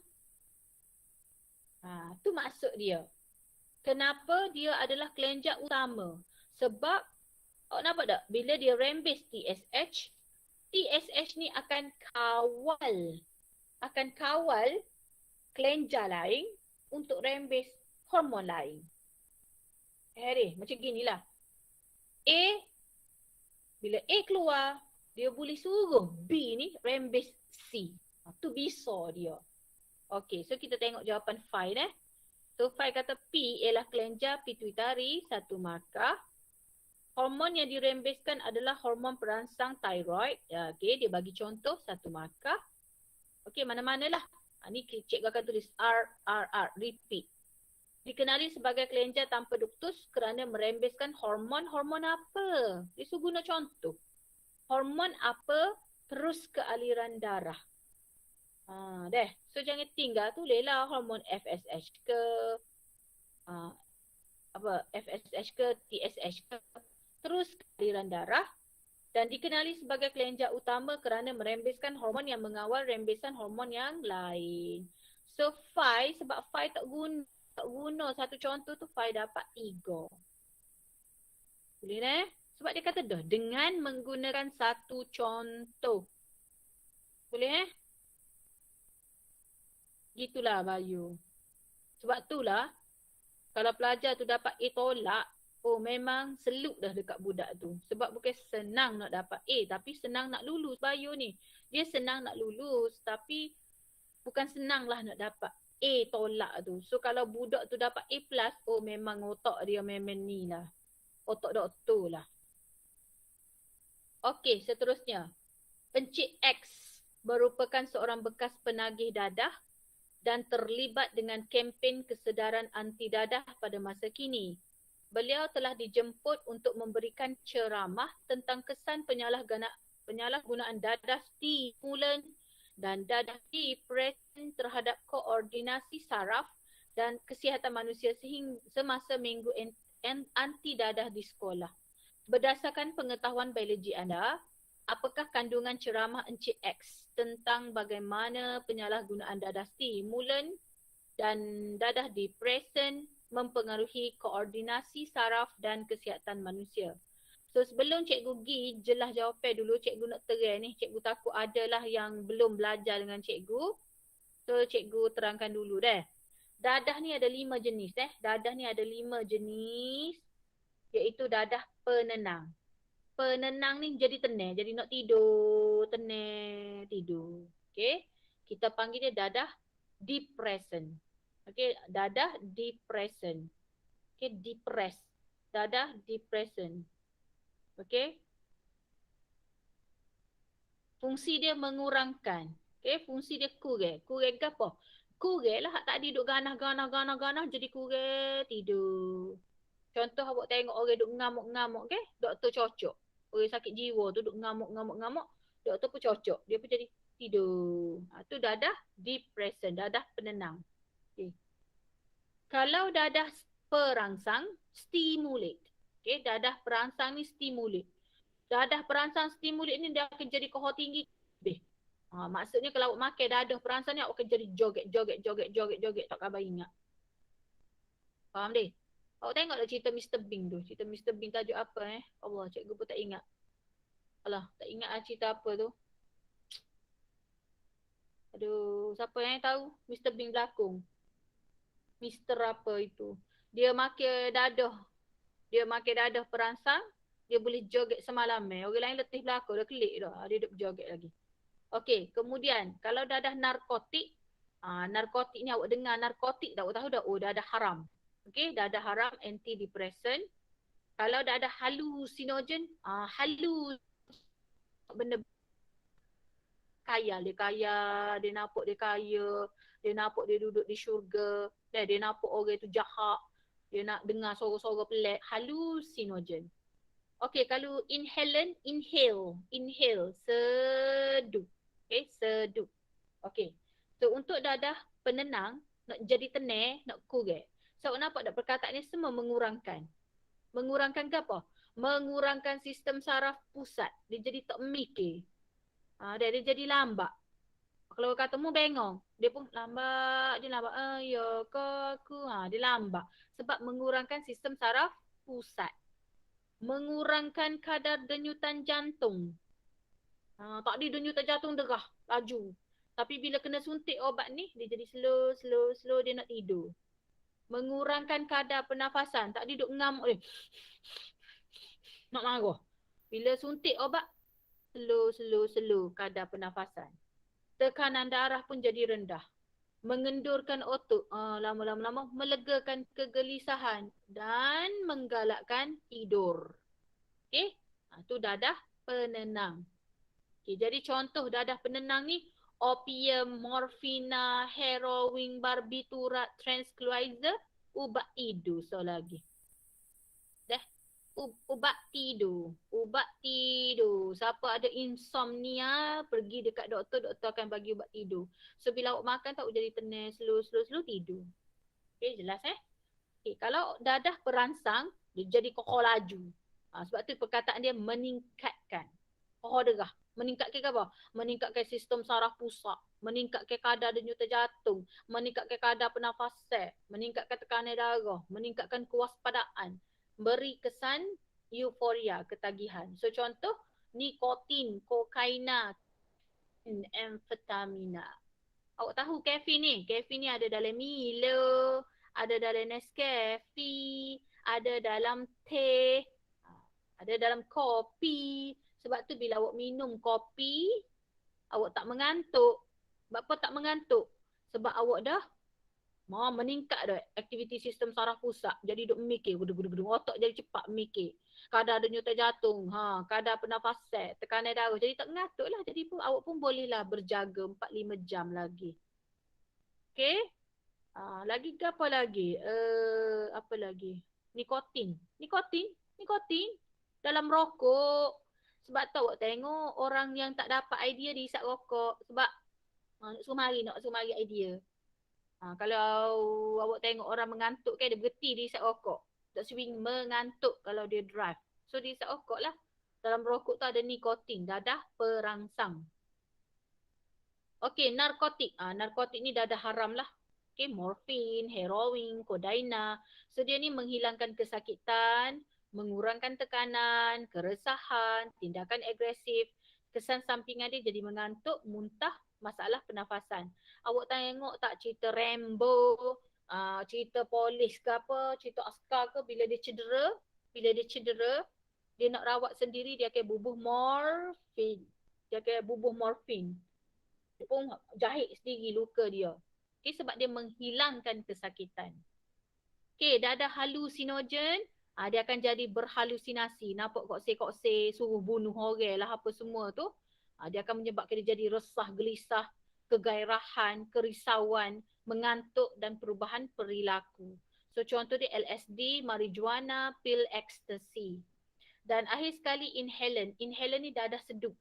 Tu maksud dia. Kenapa dia adalah kelenjar utama? Sebab awak nampak tak? Bila dia rembes TSH, TSH ni akan kawal kelenjar lain untuk rembes hormon lain. Macam ginilah. Bila A keluar, dia boleh suruh B ni rembes C. Tu bisa dia. Okay, so kita tengok jawapan Fai . So Fai kata P ialah kelenjar pituitari, 1 markah. Hormon yang dirembeskan adalah hormon perangsang thyroid. Okay, dia bagi contoh 1 markah. Okay, mana-manalah. Ni cikgu akan tulis R, repeat. Dikenali sebagai kelenjar tanpa duktus kerana merembeskan hormon apa? Dia suruh guna contoh. Hormon apa terus ke aliran darah. So jangan tinggal, tulislah hormon FSH ke, FSH ke, TSH ke, terus ke aliran darah. Dan dikenali sebagai kelenjar utama kerana merembeskan hormon yang mengawal rembesan hormon yang lain. So Fai, sebab Fai tak guna satu contoh tu, Fai dapat 3. Boleh Sebab dia kata dah dengan menggunakan satu contoh. Boleh Gitulah Bayu. Sebab itulah kalau pelajar tu dapat A tolak, memang seluk dah dekat budak tu. Sebab bukan senang nak dapat A, tapi senang nak lulus Bayu ni. Dia senang nak lulus, tapi bukan senang lah nak dapat A tolak tu. So kalau budak tu dapat A+, memang otak dia memang ni lah. Otak doktor lah. Okey, seterusnya. Encik X merupakan seorang bekas penagih dadah dan terlibat dengan kempen kesedaran anti dadah pada masa kini. Beliau telah dijemput untuk memberikan ceramah tentang kesan penyalahgunaan dadah stimulan dan dadah depresen terhadap koordinasi saraf dan kesihatan manusia semasa minggu anti dadah di sekolah. Berdasarkan pengetahuan biologi anda, apakah kandungan ceramah Encik X tentang bagaimana penyalahgunaan dadah stimulan dan dadah depresen mempengaruhi koordinasi saraf dan kesihatan manusia? So sebelum cikgu pergi jelas jawapan dulu, cikgu nak terang ni, cikgu takut adalah yang belum belajar dengan cikgu. So cikgu terangkan dulu Dadah ni ada 5 jenis Dadah ni ada 5 jenis, iaitu dadah penenang. Penenang ni jadi tenang, jadi nak tidur, tenang, tidur. Okay, kita panggil dia dadah depresen. Okay, dadah depresen. Okay, depress. Dadah depresen. Okay. Fungsi dia mengurangkan. Okay, fungsi dia kurang. Kurang ke apa? Kurang lah hak tadi duk ganah jadi kurang tidur. Contoh awak tengok orang duk ngamuk-ngamuk ke, doktor cocok. Orang sakit jiwa tu duk ngamuk-ngamuk, doktor pun cocok. Dia pun jadi tidur. Tu dadah depression, dadah penenang. Okay. Kalau dadah perangsang, stimulate. Okay, dadah perangsang ni stimulate. Dadah perangsang stimulate ni dia akan jadi kohor tinggi. Maksudnya kalau awak makan dadah perangsang ni awak akan jadi joget. Tak khabar ingat. Faham deh? Awak tengoklah cerita Mr. Bean tu. Cerita Mr. Bean tajuk apa Allah, cikgu pun tak ingat. Alah, tak ingat lah cerita apa tu. Aduh, siapa yang tahu Mr. Bean berlakon? Mr. apa itu? Dia makan dadah. Dia makan dadah perangsang, dia boleh joget semalam. Orang lain letih belakang, dah kelik dah. Dia duduk joget lagi. Okey, kemudian kalau dadah narkotik, narkotik ni awak dengar narkotik dah, awak tahu dah, oh dadah haram. Okey, dadah haram antidepressant. Kalau dadah halusinogen, benda kaya, dia nampak dia kaya, dia nampak dia duduk di syurga, dia nampak orang tu jahat, dia nak dengar suara-suara pelik, halusinogen. Okey, kalau inhalant, inhale, seduh. Okey, seduh. Okey. So untuk dadah penenang, nak jadi tenang, nak kurang. So awak nampak tak perkataan ni semua mengurangkan. Mengurangkan ke apa? Mengurangkan sistem saraf pusat. Dia jadi tak mikir. Dia jadi lambat. Kalau kata mu bengong, dia pun lambat, dia lambat. Ya ke aku. Dia lambat. Sebab mengurangkan sistem saraf pusat. Mengurangkan kadar denyutan jantung. Tak ada denyutan jantung derah, laju. Tapi bila kena suntik obat ni, dia jadi slow, dia nak tidur. Mengurangkan kadar pernafasan. Tak ada duk ngamuk dia. Nak marah. Bila suntik obat, slow kadar pernafasan. Tekanan darah pun jadi rendah. Mengendurkan otot, lama-lama melegakan kegelisahan dan menggalakkan tidur. Okey, tu dadah penenang. Okey, jadi contoh dadah penenang ni opium, morfina, heroin, barbiturat, tranquilizer, ubat tidur lagi. Ubat tidur. Siapa ada insomnia, pergi dekat doktor akan bagi ubat tidur. So bila awak makan tak, awak jadi tenang, slow tidur. Okay, jelas Okay, kalau dadah perangsang, dia jadi kohor laju. Sebab tu perkataan dia meningkatkan. Kohor derah. Meningkatkan apa? Meningkatkan sistem saraf pusat. Meningkatkan kadar denyutan jantung. Meningkatkan kadar pernafasan. Meningkatkan tekanan darah. Meningkatkan kewaspadaan. Beri kesan euforia, ketagihan. So contoh, nikotin, kokaina, amfetamina. Awak tahu kafein ni? Kafein ni ada dalam Milo, ada dalam Nescafe, ada dalam teh, ada dalam kopi. Sebab tu bila awak minum kopi, awak tak mengantuk. Sebab apa tak mengantuk? Sebab awak dah meningkat dah aktiviti sistem saraf pusat. Jadi duk mikir, otak jadi cepat mikir. Kadar denyutan jantung, kadar pernafasan, tekanan darah. Jadi tak mengantuk lah. Jadi pun awak pun bolehlah berjaga 4-5 jam lagi. Okay. Lagi ke apa lagi? Apa lagi? Nikotin dalam rokok. Sebab tu awak tengok orang yang tak dapat idea dia isap rokok. Sebab nak suruh mari idea. Kalau awak tengok orang mengantuk kan, dia berhenti dia isap rokok. Tak swing mengantuk kalau dia drive. So dia isap rokok lah. Dalam rokok tu ada nikotin, dadah perangsang. Okey, narkotik. Narkotik ni dadah haram lah. Okey, morfin, heroin, kodaina. So dia ni menghilangkan kesakitan, mengurangkan tekanan, keresahan, tindakan agresif. Kesan sampingan dia jadi mengantuk, muntah, masalah pernafasan. Awak tengok tak cerita Rambo, cerita polis ke apa, cerita askar ke, bila dia cedera, dia nak rawat sendiri, dia akan bubuh morfin. Dia pun jahit sendiri luka dia. Okay, sebab dia menghilangkan kesakitan. Okay, dah ada halusinogen, dia akan jadi berhalusinasi. Nampak kokse-kokse, suruh bunuh orang lah apa semua tu. Dia akan menyebabkan dia jadi resah, gelisah, kegairahan, kerisauan, mengantuk dan perubahan perilaku. So contoh dia LSD, marijuana, pil ecstasy. Dan akhir sekali inhalant. Inhalant ni dadah sedup.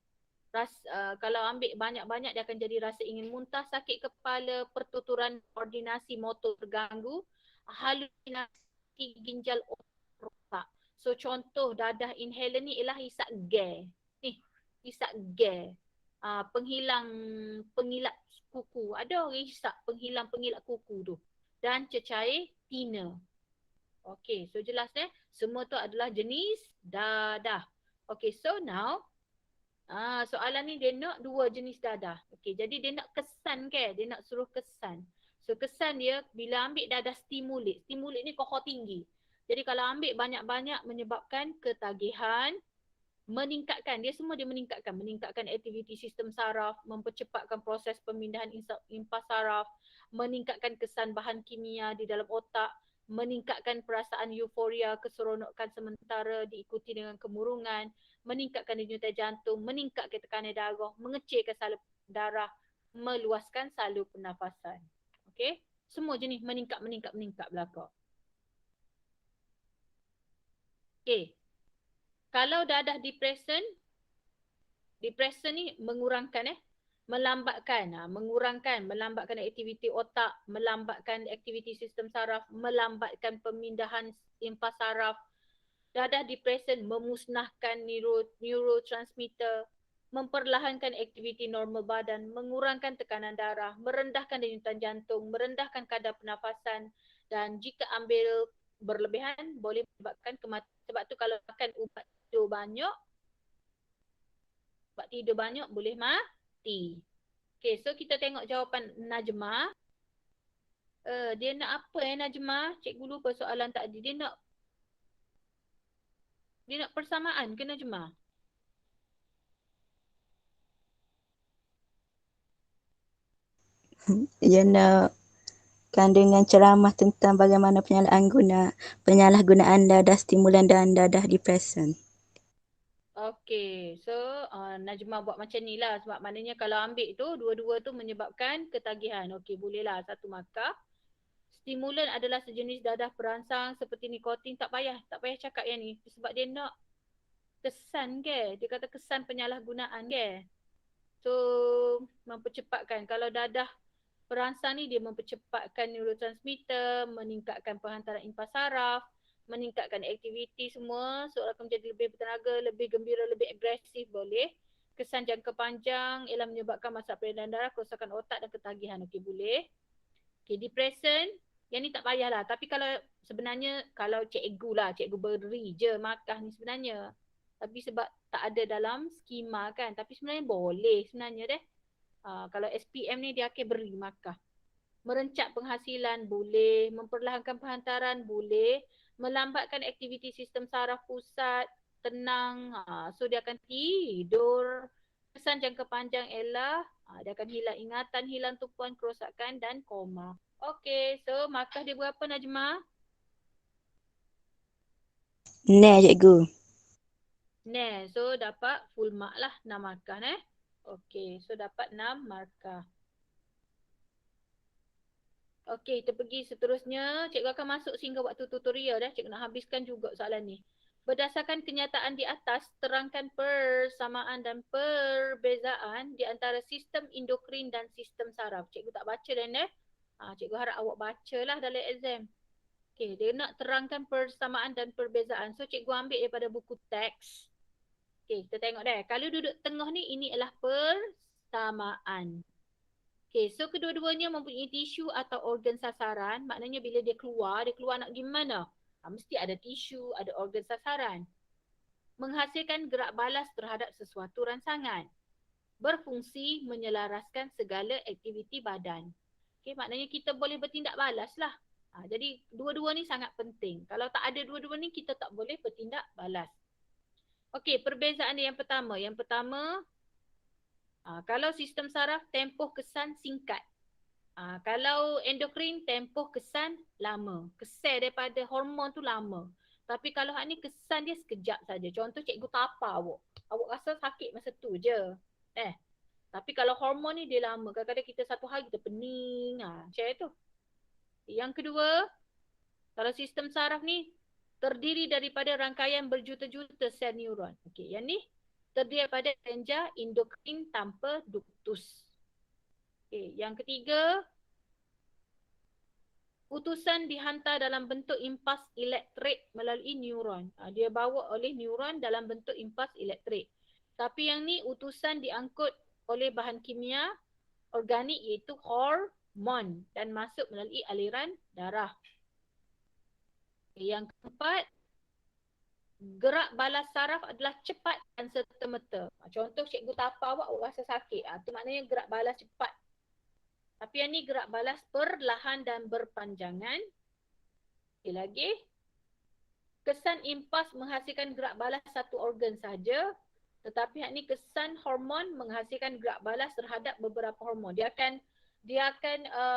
Kalau ambil banyak-banyak dia akan jadi rasa ingin muntah, sakit kepala, pertuturan koordinasi motor terganggu, halusinasi, ginjal rosak. So contoh dadah inhalant ni ialah hisap gas. Hisap gas. Penghilang kuku. Ada orang hisap penghilap kuku tu. Dan cecair tina. Okay, so jelas semua tu adalah jenis dadah. Okay, so now soalan ni dia nak 2 jenis dadah. Okay, jadi dia nak kesan ke? Dia nak suruh kesan. So kesan dia bila ambil dadah stimulit. Stimulit ni kohor tinggi. Jadi kalau ambil banyak-banyak menyebabkan ketagihan, meningkatkan, dia meningkatkan aktiviti sistem saraf, mempercepatkan proses pemindahan impas saraf, meningkatkan kesan bahan kimia di dalam otak, meningkatkan perasaan euforia, keseronokan sementara diikuti dengan kemurungan, meningkatkan denyut jantung, meningkatkan tekanan darah, mengecilkan salur darah, meluaskan salur pernafasan. Okey, semua jenis meningkat belakang. Okey. Kalau dadah depression ni mengurangkan melambatkan aktiviti otak, melambatkan aktiviti sistem saraf, melambatkan pemindahan impas saraf. Dadah depression memusnahkan neurotransmitter, memperlahankan aktiviti normal badan, mengurangkan tekanan darah, merendahkan denyutan jantung, merendahkan kadar pernafasan, dan jika ambil berlebihan boleh menyebabkan kematian. Sebab tu kalau makan ubat tidur banyak boleh mati. Okay, so kita tengok jawapan Najma. Dia nak apa Najma? Cikgu lupa soalan tadi. Dia nak persamaan ke Najma? Dia nak kandungan ceramah tentang bagaimana penyalahgunaan dadah stimulan dan dadah depresan. Okay, so Najma buat macam ni lah sebab maknanya kalau ambil tu, dua-dua tu menyebabkan ketagihan. Okay, bolehlah 1 markah. Stimulan adalah sejenis dadah perangsang seperti nikotin. Tak payah cakap yang ni sebab dia nak kesan ke. Dia kata kesan penyalahgunaan ke. So mempercepatkan. Kalau dadah perangsang ni dia mempercepatkan neurotransmitter, meningkatkan penghantaran impas saraf, meningkatkan aktiviti semua, seorang akan menjadi lebih bertenaga, lebih gembira, lebih agresif boleh. Kesan jangka panjang ialah menyebabkan masalah peredaran darah, kerosakan otak dan ketagihan. Okey, boleh. Okey, depression, yang ni tak payahlah. Tapi kalau sebenarnya kalau cikgu beri je markah ni sebenarnya. Tapi sebab tak ada dalam skema kan. Tapi sebenarnya boleh sebenarnya deh. Kalau SPM ni dia akan beri markah. Merencak penghasilan boleh, memperlahankan penghantaran boleh, melambatkan aktiviti sistem saraf pusat, tenang, so dia akan tidur. Kesan jangka panjang ialah dia akan hilang ingatan, hilang tumpuan, kerosakan dan koma. Okey, so markah dia berapa Najma? Cikgu. So dapat full mark lah 6 markah Okey, so dapat 6 markah. Okey, kita pergi seterusnya. Cikgu akan masuk sehingga waktu tutorial dah. Cikgu nak habiskan juga soalan ni. Berdasarkan kenyataan di atas, terangkan persamaan dan perbezaan di antara sistem endokrin dan sistem saraf. Cikgu tak baca dah cikgu harap awak bacalah dalam exam. Okey, dia nak terangkan persamaan dan perbezaan. So cikgu ambil daripada buku teks. Okey, kita tengok Kalau duduk tengah ni, ini adalah persamaan. Okay, so kedua-duanya mempunyai tisu atau organ sasaran. Maknanya bila dia keluar nak gimana? Mesti ada tisu, ada organ sasaran. Menghasilkan gerak balas terhadap sesuatu rangsangan. Berfungsi menyelaraskan segala aktiviti badan. Okay, maknanya kita boleh bertindak balas lah. Jadi dua-dua ni sangat penting. Kalau tak ada dua-dua ni, kita tak boleh bertindak balas. Okay, perbezaan dia yang pertama. Kalau sistem saraf, tempoh kesan singkat. Kalau endokrin, tempoh kesan lama. Kesan daripada hormon tu lama. Tapi kalau hak ni kesan dia sekejap saja. Contoh cikgu tapa awak. Awak rasa sakit masa tu je. Tapi kalau hormon ni dia lama. Kadang-kadang kita satu hari kita pening. Macam itu. Yang kedua, kalau sistem saraf ni terdiri daripada rangkaian berjuta-juta sel neuron. Okey, yang ni terdiri daripada kelenjar endokrin tanpa duktus. Okey, yang ketiga, utusan dihantar dalam bentuk impas elektrik melalui neuron. Dia bawa oleh neuron dalam bentuk impas elektrik. Tapi yang ni utusan diangkut oleh bahan kimia organik iaitu hormon dan masuk melalui aliran darah. Yang keempat, gerak balas saraf adalah cepat dan serta-merta. Contoh cikgu tapa awak rasa sakit. Itu maknanya gerak balas cepat. Tapi yang ni gerak balas perlahan dan berpanjangan. Okey lagi. Kesan impas menghasilkan gerak balas satu organ saja. Tetapi yang ni kesan hormon menghasilkan gerak balas terhadap beberapa hormon. Dia akan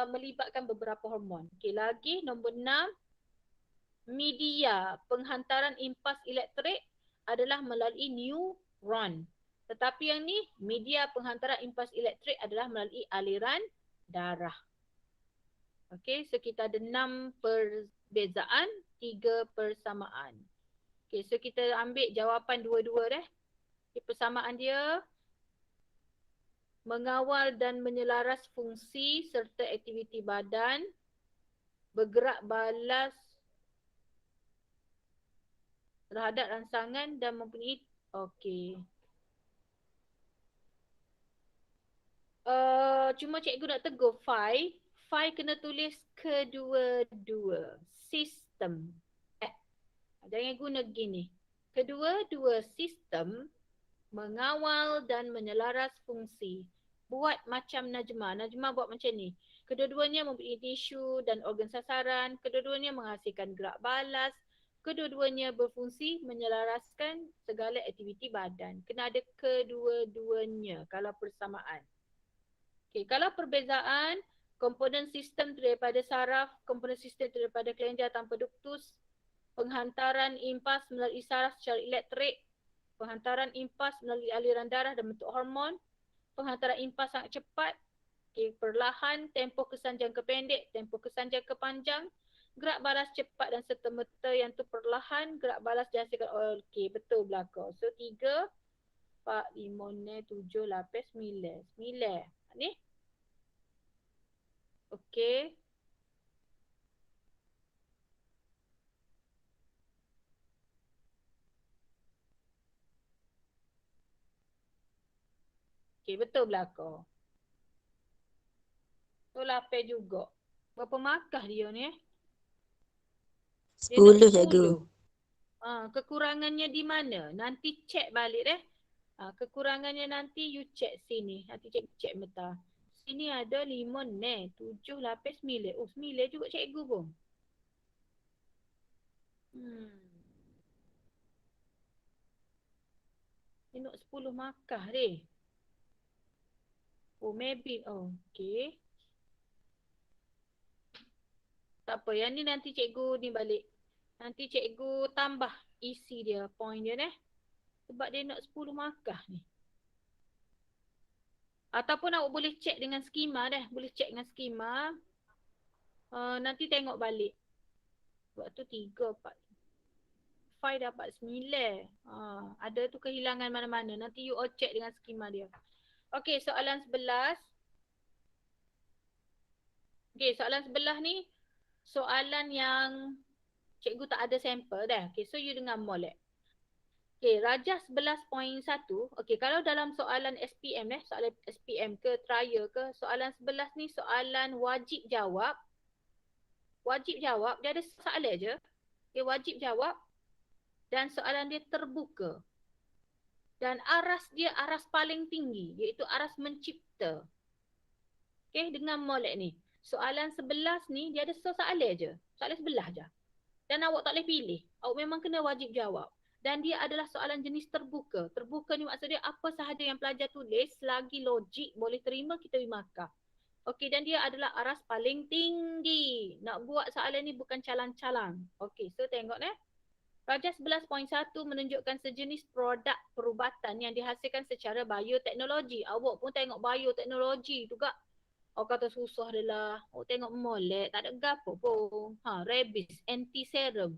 melibatkan beberapa hormon. Okey lagi nombor 6. Media penghantaran impas elektrik adalah melalui neuron. Tetapi yang ni media penghantaran impas elektrik adalah melalui aliran darah. Okey, so kita ada 6 perbezaan, 3 persamaan. Okey, so kita ambil jawapan dua-dua dah. Okay, persamaan dia mengawal dan menyelaras fungsi serta aktiviti badan, bergerak balas terhadap rangsangan dan mempunyai cuma cikgu nak tegur Fai kena tulis kedua-dua sistem. Jangan guna gini. Kedua-dua sistem mengawal dan menyelaras fungsi. Buat macam Najma. Najma buat macam ni. Kedua-duanya mempunyai tisu dan organ sasaran. Kedua-duanya menghasilkan gerak balas. Kedua-duanya berfungsi menyelaraskan segala aktiviti badan. Kena ada kedua-duanya kalau persamaan. Okey, kalau perbezaan, komponen sistem daripada saraf, komponen sistem daripada kelenjar tanpa duktus, penghantaran impas melalui saraf secara elektrik, penghantaran impas melalui aliran darah dan bentuk hormon, penghantaran impas sangat cepat, perlahan, tempoh kesan jangka pendek, tempoh kesan jangka panjang, gerak balas cepat dan serta-merta yang tu perlahan, gerak balas dihasilkan betul belakang. So 3, 4, 5, 6, 7, 8, 9. 9. Ni. Okey. Okey, betul belakang. So 8 juga. Berapa markah dia ni? 10 cikgu. Kekurangannya di mana? Nanti check balik kekurangannya nanti you check sini. Nanti check meta. Sini ada 5, 6, 7, 8, 9. 9 juga cikgu pun. Tengok 10 markah deh. Maybe. Okay. Tak apa, yang ni nanti cikgu ni balik. Nanti cikgu tambah isi dia, point dia Sebab dia nak 10 markah ni. Ataupun awak boleh check dengan skema Boleh check dengan skema. Nanti tengok balik. Sebab tu 3, 4. 5 dapat 9. Ada tu kehilangan mana-mana. Nanti you all check dengan skema dia. Okey, soalan 11. Okey, soalan 11 ni soalan yang cikgu tak ada sampel dah. Okay, so you dengar molek. Okay, Rajah 11.1. Okay, kalau dalam soalan SPM soalan SPM ke trial ke, soalan 11 ni soalan wajib jawab. Wajib jawab, dia ada soalan je. Okay, wajib jawab dan soalan dia terbuka. Dan aras dia aras paling tinggi, iaitu aras mencipta. Okay, dengar molek ni. Soalan 11 ni dia ada soalan je. Soalan 11 je. Dan awak tak boleh pilih. Awak memang kena wajib jawab. Dan dia adalah soalan jenis terbuka. Terbuka ni maksud dia apa sahaja yang pelajar tulis selagi logik boleh terima kita beri markah. Okey, dan dia adalah aras paling tinggi. Nak buat soalan ni bukan calang-calang. Okey, so tengok Darjah 11.1 menunjukkan sejenis produk perubatan yang dihasilkan secara bioteknologi. Awak pun tengok bioteknologi tu kak. Awak kata susah dia lah. Awak tengok molek, tak ada gapo pun. Rabies, anti-serum.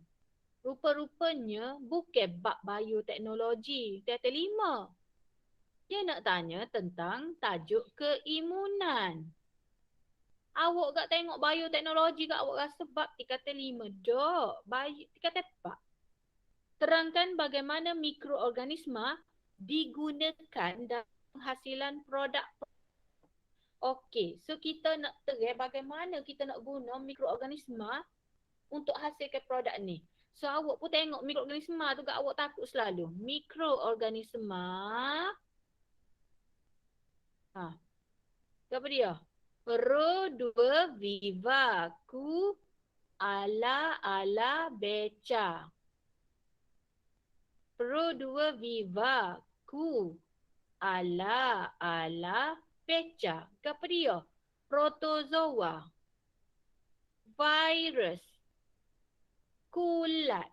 Rupa-rupanya bukan bab bioteknologi. Tiada 5. Dia nak tanya tentang tajuk keimunan. Awak tak tengok bioteknologi kat awak rasa bab 3 dok. Tiga tepak. Terangkan bagaimana mikroorganisma digunakan dalam penghasilan produk. Okey, so kita nak terang bagaimana kita nak guna mikroorganisma untuk hasilkan produk ni. So awak pun tengok mikroorganisma tu kat awak takut selalu. Mikroorganisma apa dia? Pro-2 viva ku ala beca. Pro-2 viva ku ala beca. Apa dia? Protozoa, virus, kulat,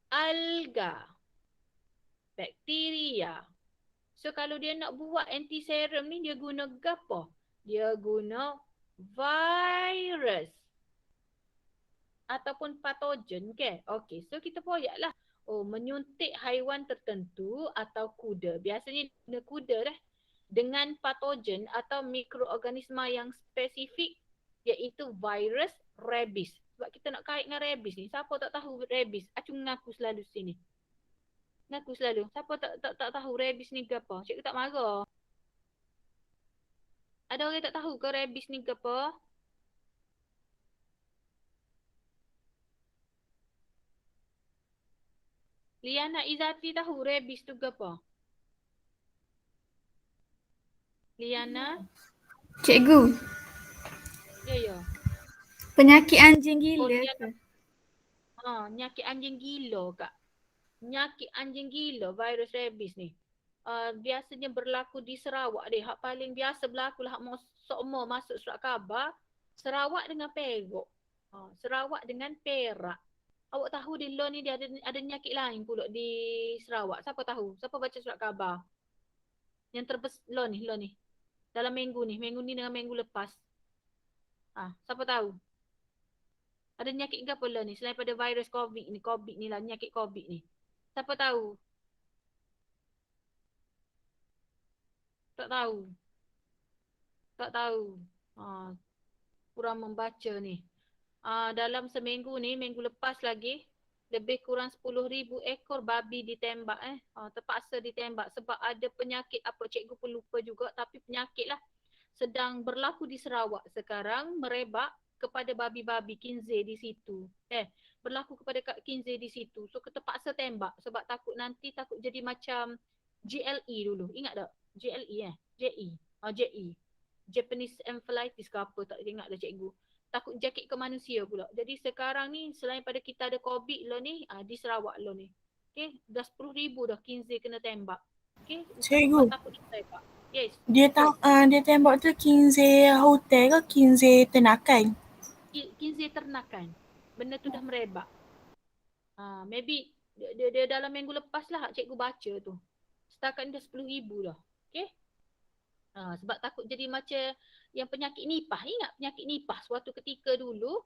alga, bakteria. So kalau dia nak buat anti-serum ni dia guna apa? Dia guna virus ataupun patogen ke? Okey, so kita poyaklah. Menyuntik haiwan tertentu atau kuda. Biasanya guna kuda dah. Dengan patogen atau mikroorganisma yang spesifik iaitu virus rabies. Sebab kita nak kait dengan rabies ni. Siapa tak tahu rabies? Acu mengaku selalu sini. Mengaku selalu. Siapa tak tahu rabies ni ke apa? Cikgu tak marah. Ada orang tak tahu ke rabies ni ke apa? Liana Izati tahu rabies tu ke apa? Liana? Cikgu, Ya. penyakit anjing gila Liana. ke? Penyakit anjing gila kak. Penyakit anjing gila, virus rabies ni. Biasanya berlaku di Sarawak deh. Hak paling biasa berlaku lah hak semua masuk surat khabar. Sarawak dengan Perak. Sarawak dengan Perak. Awak tahu di law ni dia ada penyakit lain pula di Sarawak. Siapa tahu? Siapa baca surat khabar? Yang law ni. Dalam minggu ni dengan minggu lepas. Siapa tahu? Ada penyakit ke apa law ni selain pada virus COVID ni lah, penyakit COVID ni. Siapa tahu? Tak tahu. Kurang membaca ni. Dalam seminggu ni, minggu lepas lagi, lebih kurang 10,000 ekor babi ditembak. Terpaksa ditembak sebab ada penyakit apa, cikgu pun lupa juga, tapi penyakit lah sedang berlaku di Sarawak sekarang, merebak kepada babi-babi kinzeh di situ. Berlaku kepada kinzeh di situ. So terpaksa tembak sebab takut jadi macam GLE dulu. Ingat tak? GLE JE. Japanese encephalitis ke apa, tak ingat dah cikgu. Takut jakit ke manusia pula. Jadi sekarang ni selain pada kita ada COVID lah ni, di Sarawak lah ni. Okay, dah 10,000 dah kinzeh kena tembak. Okay, Cikgu, takut ditembak. Yes. dia tembak tu kinzeh hotel ke kinzeh ternakan? Kinzeh ternakan. Benda tu dah merebak. Maybe dia dalam minggu lepas lah cikgu baca tu. Setakat ni dah 10,000 dah. Okay. Sebab takut jadi macam yang penyakit nipah. Ingat penyakit nipah suatu ketika dulu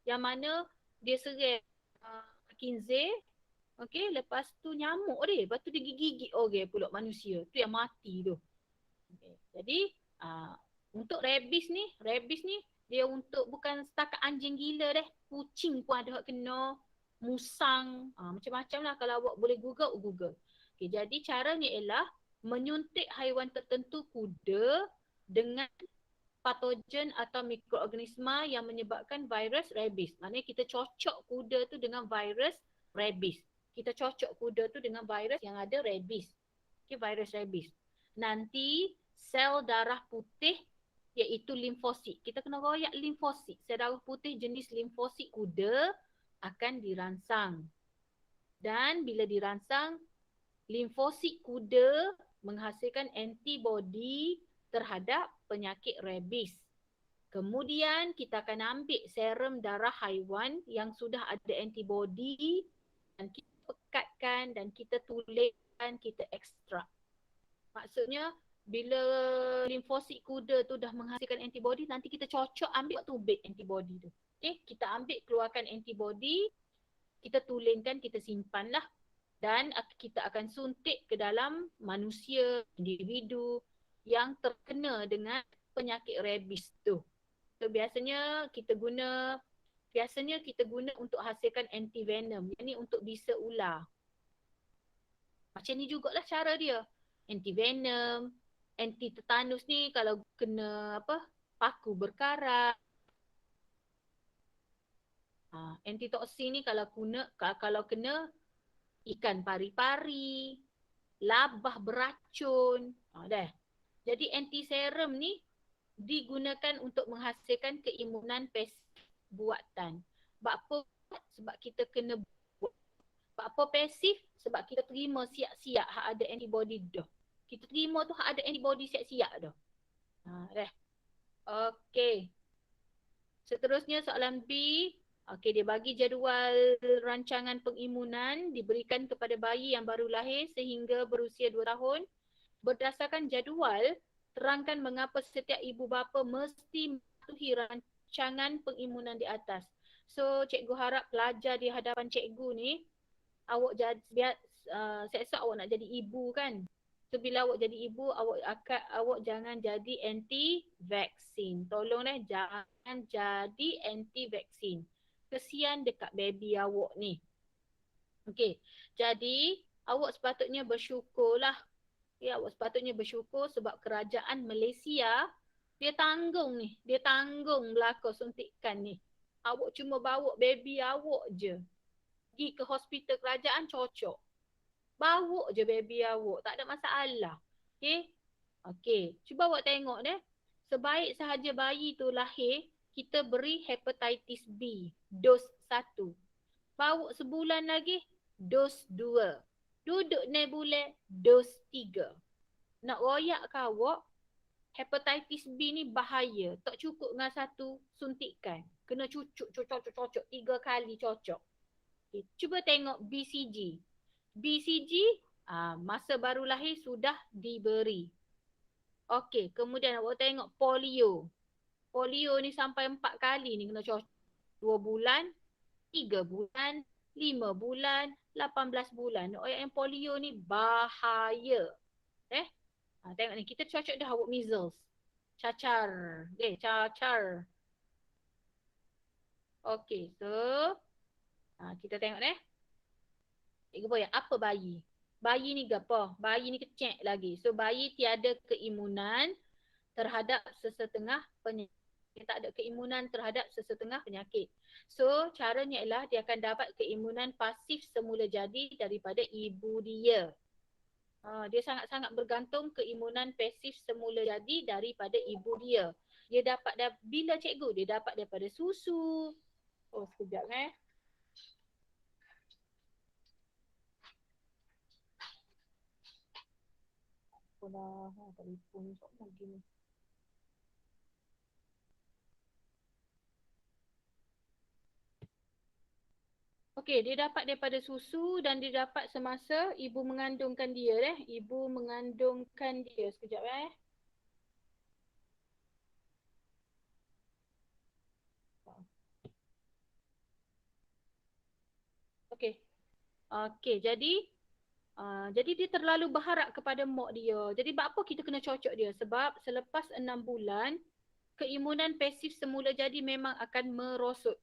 yang mana dia serang kinzeh. Okay, lepas tu nyamuk dia. Lepas tu dia gigit orang pula manusia. Tu yang mati tu. Okay. Jadi untuk rabies ni dia untuk bukan setakat anjing gila deh. Kucing pun ada hak kena. Musang. Macam-macam lah kalau awak boleh Google. Okay, jadi caranya ialah menyuntik haiwan tertentu kuda dengan patogen atau mikroorganisma yang menyebabkan virus rabies. Maknanya kita cocok kuda tu dengan virus rabies. Kita cocok kuda tu dengan virus yang ada rabies. Okay, virus rabies. Nanti sel darah putih iaitu limfosit. Kita kena royak limfosit. Sel darah putih jenis limfosit kuda akan dirangsang. Dan bila dirangsang, limfosit kuda menghasilkan antibodi terhadap penyakit rabies. Kemudian kita akan ambil serum darah haiwan yang sudah ada antibodi dan kita pekatkan dan kita tuliskan, kita ekstrak. Maksudnya bila limfosit kuda tu dah menghasilkan antibody, nanti kita cocok ambil tubik antibody tu. Okay, kita ambil keluarkan antibody, kita tulenkan, kita simpan lah. Dan kita akan suntik ke dalam manusia, individu yang terkena dengan penyakit rabies tu. So biasanya kita guna untuk hasilkan antivenom. Yang ni untuk bisa ular. Macam ni jugalah cara dia. Antivenom, anti-tetanus ni kalau kena paku berkarat. Antitoksin ni kalau kena ikan pari-pari, labah beracun. Dah. Jadi antiserum ni digunakan untuk menghasilkan keimunan pasif buatan. Sebab apa? Sebab kita kena buat. Sebab apa pasif? Sebab kita terima siap-siap hak ada antibody dah. Kita terima tu hak ada antibody siap-siap dah. Dah. Okey. Seterusnya soalan B. Okey, dia bagi jadual rancangan pengimunan diberikan kepada bayi yang baru lahir sehingga berusia 2 tahun. Berdasarkan jadual, terangkan mengapa setiap ibu bapa mesti mematuhi rancangan pengimunan di atas. So, cikgu harap pelajar di hadapan cikgu ni, awak saya awak nak jadi ibu kan. So, bila awak jadi ibu, awak jangan jadi anti-vaksin. Tolong jangan jadi anti-vaksin. Kesian dekat baby awak ni. Okey, jadi awak sepatutnya bersyukurlah. Ya, awak sepatutnya bersyukur sebab kerajaan Malaysia dia tanggung belaka suntikan ni. Awak cuma bawa baby awak je. Pergi ke hospital kerajaan cocok. Bawa je baby awak, tak ada masalah. Okey? Okey, cuba awak tengok deh. Sebaik sahaja bayi tu lahir, kita beri hepatitis B, dos 1. Bawa sebulan lagi, dos 2. Duduk 6 bulan, dos 3. Nak royak ke awak, hepatitis B ni bahaya. Tak cukup dengan satu suntikan. Kena cocok 3 kali cocok. Okay. Cuba tengok BCG. BCG, masa baru lahir sudah diberi. Okey, kemudian awak tengok polio. Polio ni sampai 4 kali ni kena cocok. 2 bulan, 3 bulan, 5 bulan, 18 bulan. Yang polio ni bahaya. Tengok ni, kita cocok dah awak measles. Cacar. Cacar. Okey, so kita tengok Cikgu boya, apa bayi? Bayi ni gapo? Bayi ni kecek lagi. So bayi tiada keimunan terhadap sesetengah penyakit. Dia tak ada keimunan terhadap sesetengah penyakit. So caranya ialah dia akan dapat keimunan pasif semula jadi daripada ibu dia. Dia sangat-sangat bergantung keimunan pasif semula jadi daripada ibu dia. Dia dapat bila cikgu? Dia dapat daripada susu. Oh, sekejap telefon lagi ni. Okey, dia dapat daripada susu dan dia dapat semasa ibu mengandungkan dia Ibu mengandungkan dia. Sekejap Okey. Okey, jadi dia terlalu berharap kepada mak dia. Jadi apa kita kena cocok dia? Sebab selepas 6 bulan, keimunan pasif semula jadi memang akan merosot.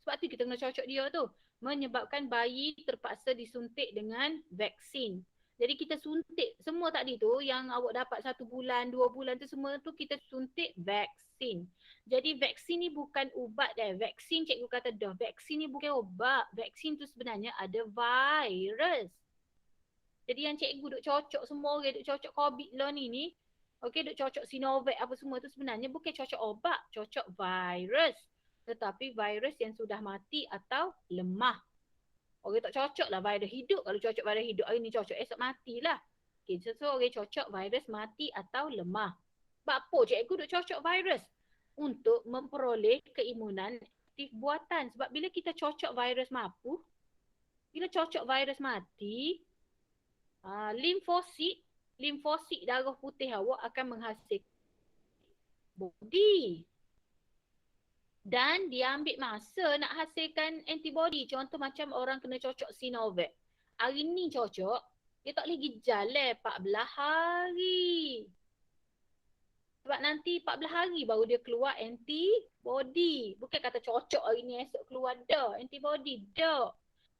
Sebab tu kita kena cocok dia tu. Menyebabkan bayi terpaksa disuntik dengan vaksin. Jadi kita suntik semua tadi tu yang awak dapat 1 bulan, 2 bulan tu semua tu kita suntik vaksin. Jadi vaksin ni bukan ubat Vaksin cikgu kata dah. Vaksin ni bukan ubat. Vaksin tu sebenarnya ada virus. Jadi yang cikgu duk cocok semua orang duk cocok COVID lah ni. Okey, duk cocok Sinovac apa semua tu sebenarnya bukan cocok obat. Cocok virus. Tetapi virus yang sudah mati atau lemah. Orang tak cocok lah virus hidup. Kalau cocok virus hidup hari ni cocok, esok matilah. Okay, so orang cocok virus mati atau lemah. Sebab apa cikgu duk cocok virus? Untuk memperoleh keimunan aktif buatan. Sebab bila kita cocok virus mampu, Bila cocok virus mati, limfosit darah putih awak akan menghasilkan body. Dan dia ambil masa nak hasilkan antibody. Contoh macam orang kena cocok Sinovac. Hari ni cocok, dia tak boleh gijal 14 hari. Sebab nanti 14 hari baru dia keluar antibody. Bukan kata cocok hari ni esok keluar dah antibody. Dah.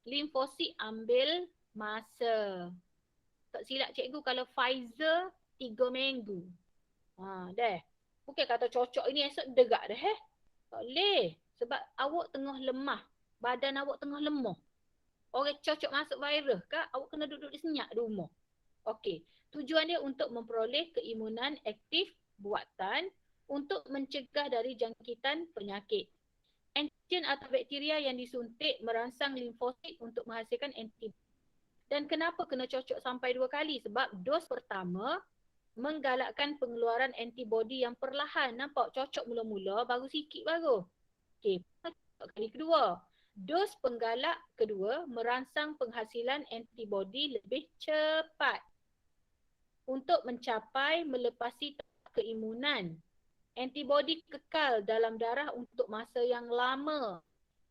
Limfosit ambil masa. Tak silap cikgu kalau Pfizer 3 minggu. Dah. Bukan kata cocok ini esok degak dah Tak boleh. Sebab awak tengah lemah. Badan awak tengah lemah. Orang cocok masuk virus ke, awak kena duduk di senyap di rumah. Okey. Tujuan dia untuk memperoleh keimunan aktif buatan untuk mencegah dari jangkitan penyakit. Antigen atau bakteria yang disuntik merangsang limfosit untuk menghasilkan antibody. Dan kenapa kena cocok sampai 2 kali? Sebab dos pertama menggalakkan pengeluaran antibody yang perlahan. Nampak cocok mula-mula baru sikit baru. Okey, kali kedua. Dos penggalak kedua merangsang penghasilan antibody lebih cepat untuk mencapai melepasi keimunan. Antibody kekal dalam darah untuk masa yang lama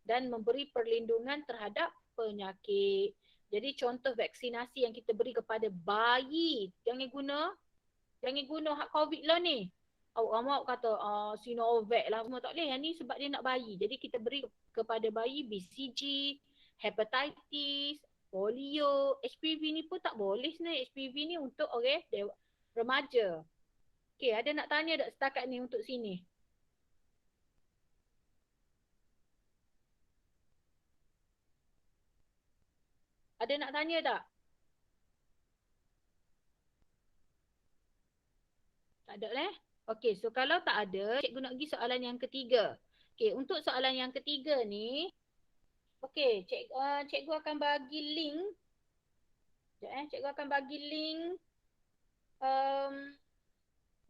dan memberi perlindungan terhadap penyakit. Jadi contoh vaksinasi yang kita beri kepada bayi, jangan guna hak COVID lah ni. Awak kata Sinovac lah semua tak boleh. Yang ni sebab dia nak bayi. Jadi kita beri kepada bayi BCG, hepatitis, polio, HPV ni pun tak boleh sebenarnya. HPV ni untuk orang remaja. Okey, ada nak tanya tak setakat ni untuk sini? Ada nak tanya tak? Tak ada lah. Okey, so kalau tak ada, cikgu nak pergi soalan yang ketiga. Okey, untuk soalan yang ketiga ni, okey, cikgu akan bagi link. Sekejap cikgu akan bagi link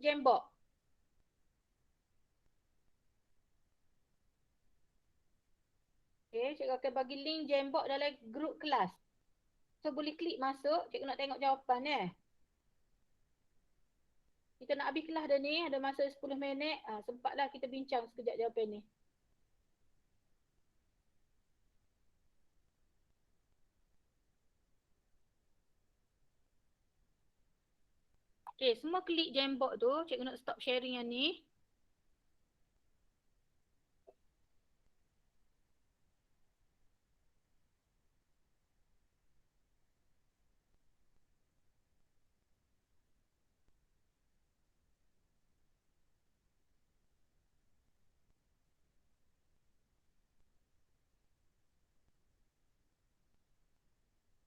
Jambox. Okey, cikgu akan bagi link Jambox dalam grup kelas. So boleh klik masuk, cikgu nak tengok jawapan Kita nak habis kelas dah ni, ada masa 10 minit. Sempatlah kita bincang sekejap jawapan ni. Okay, semua klik Jambox tu. Cikgu nak stop sharing yang ni.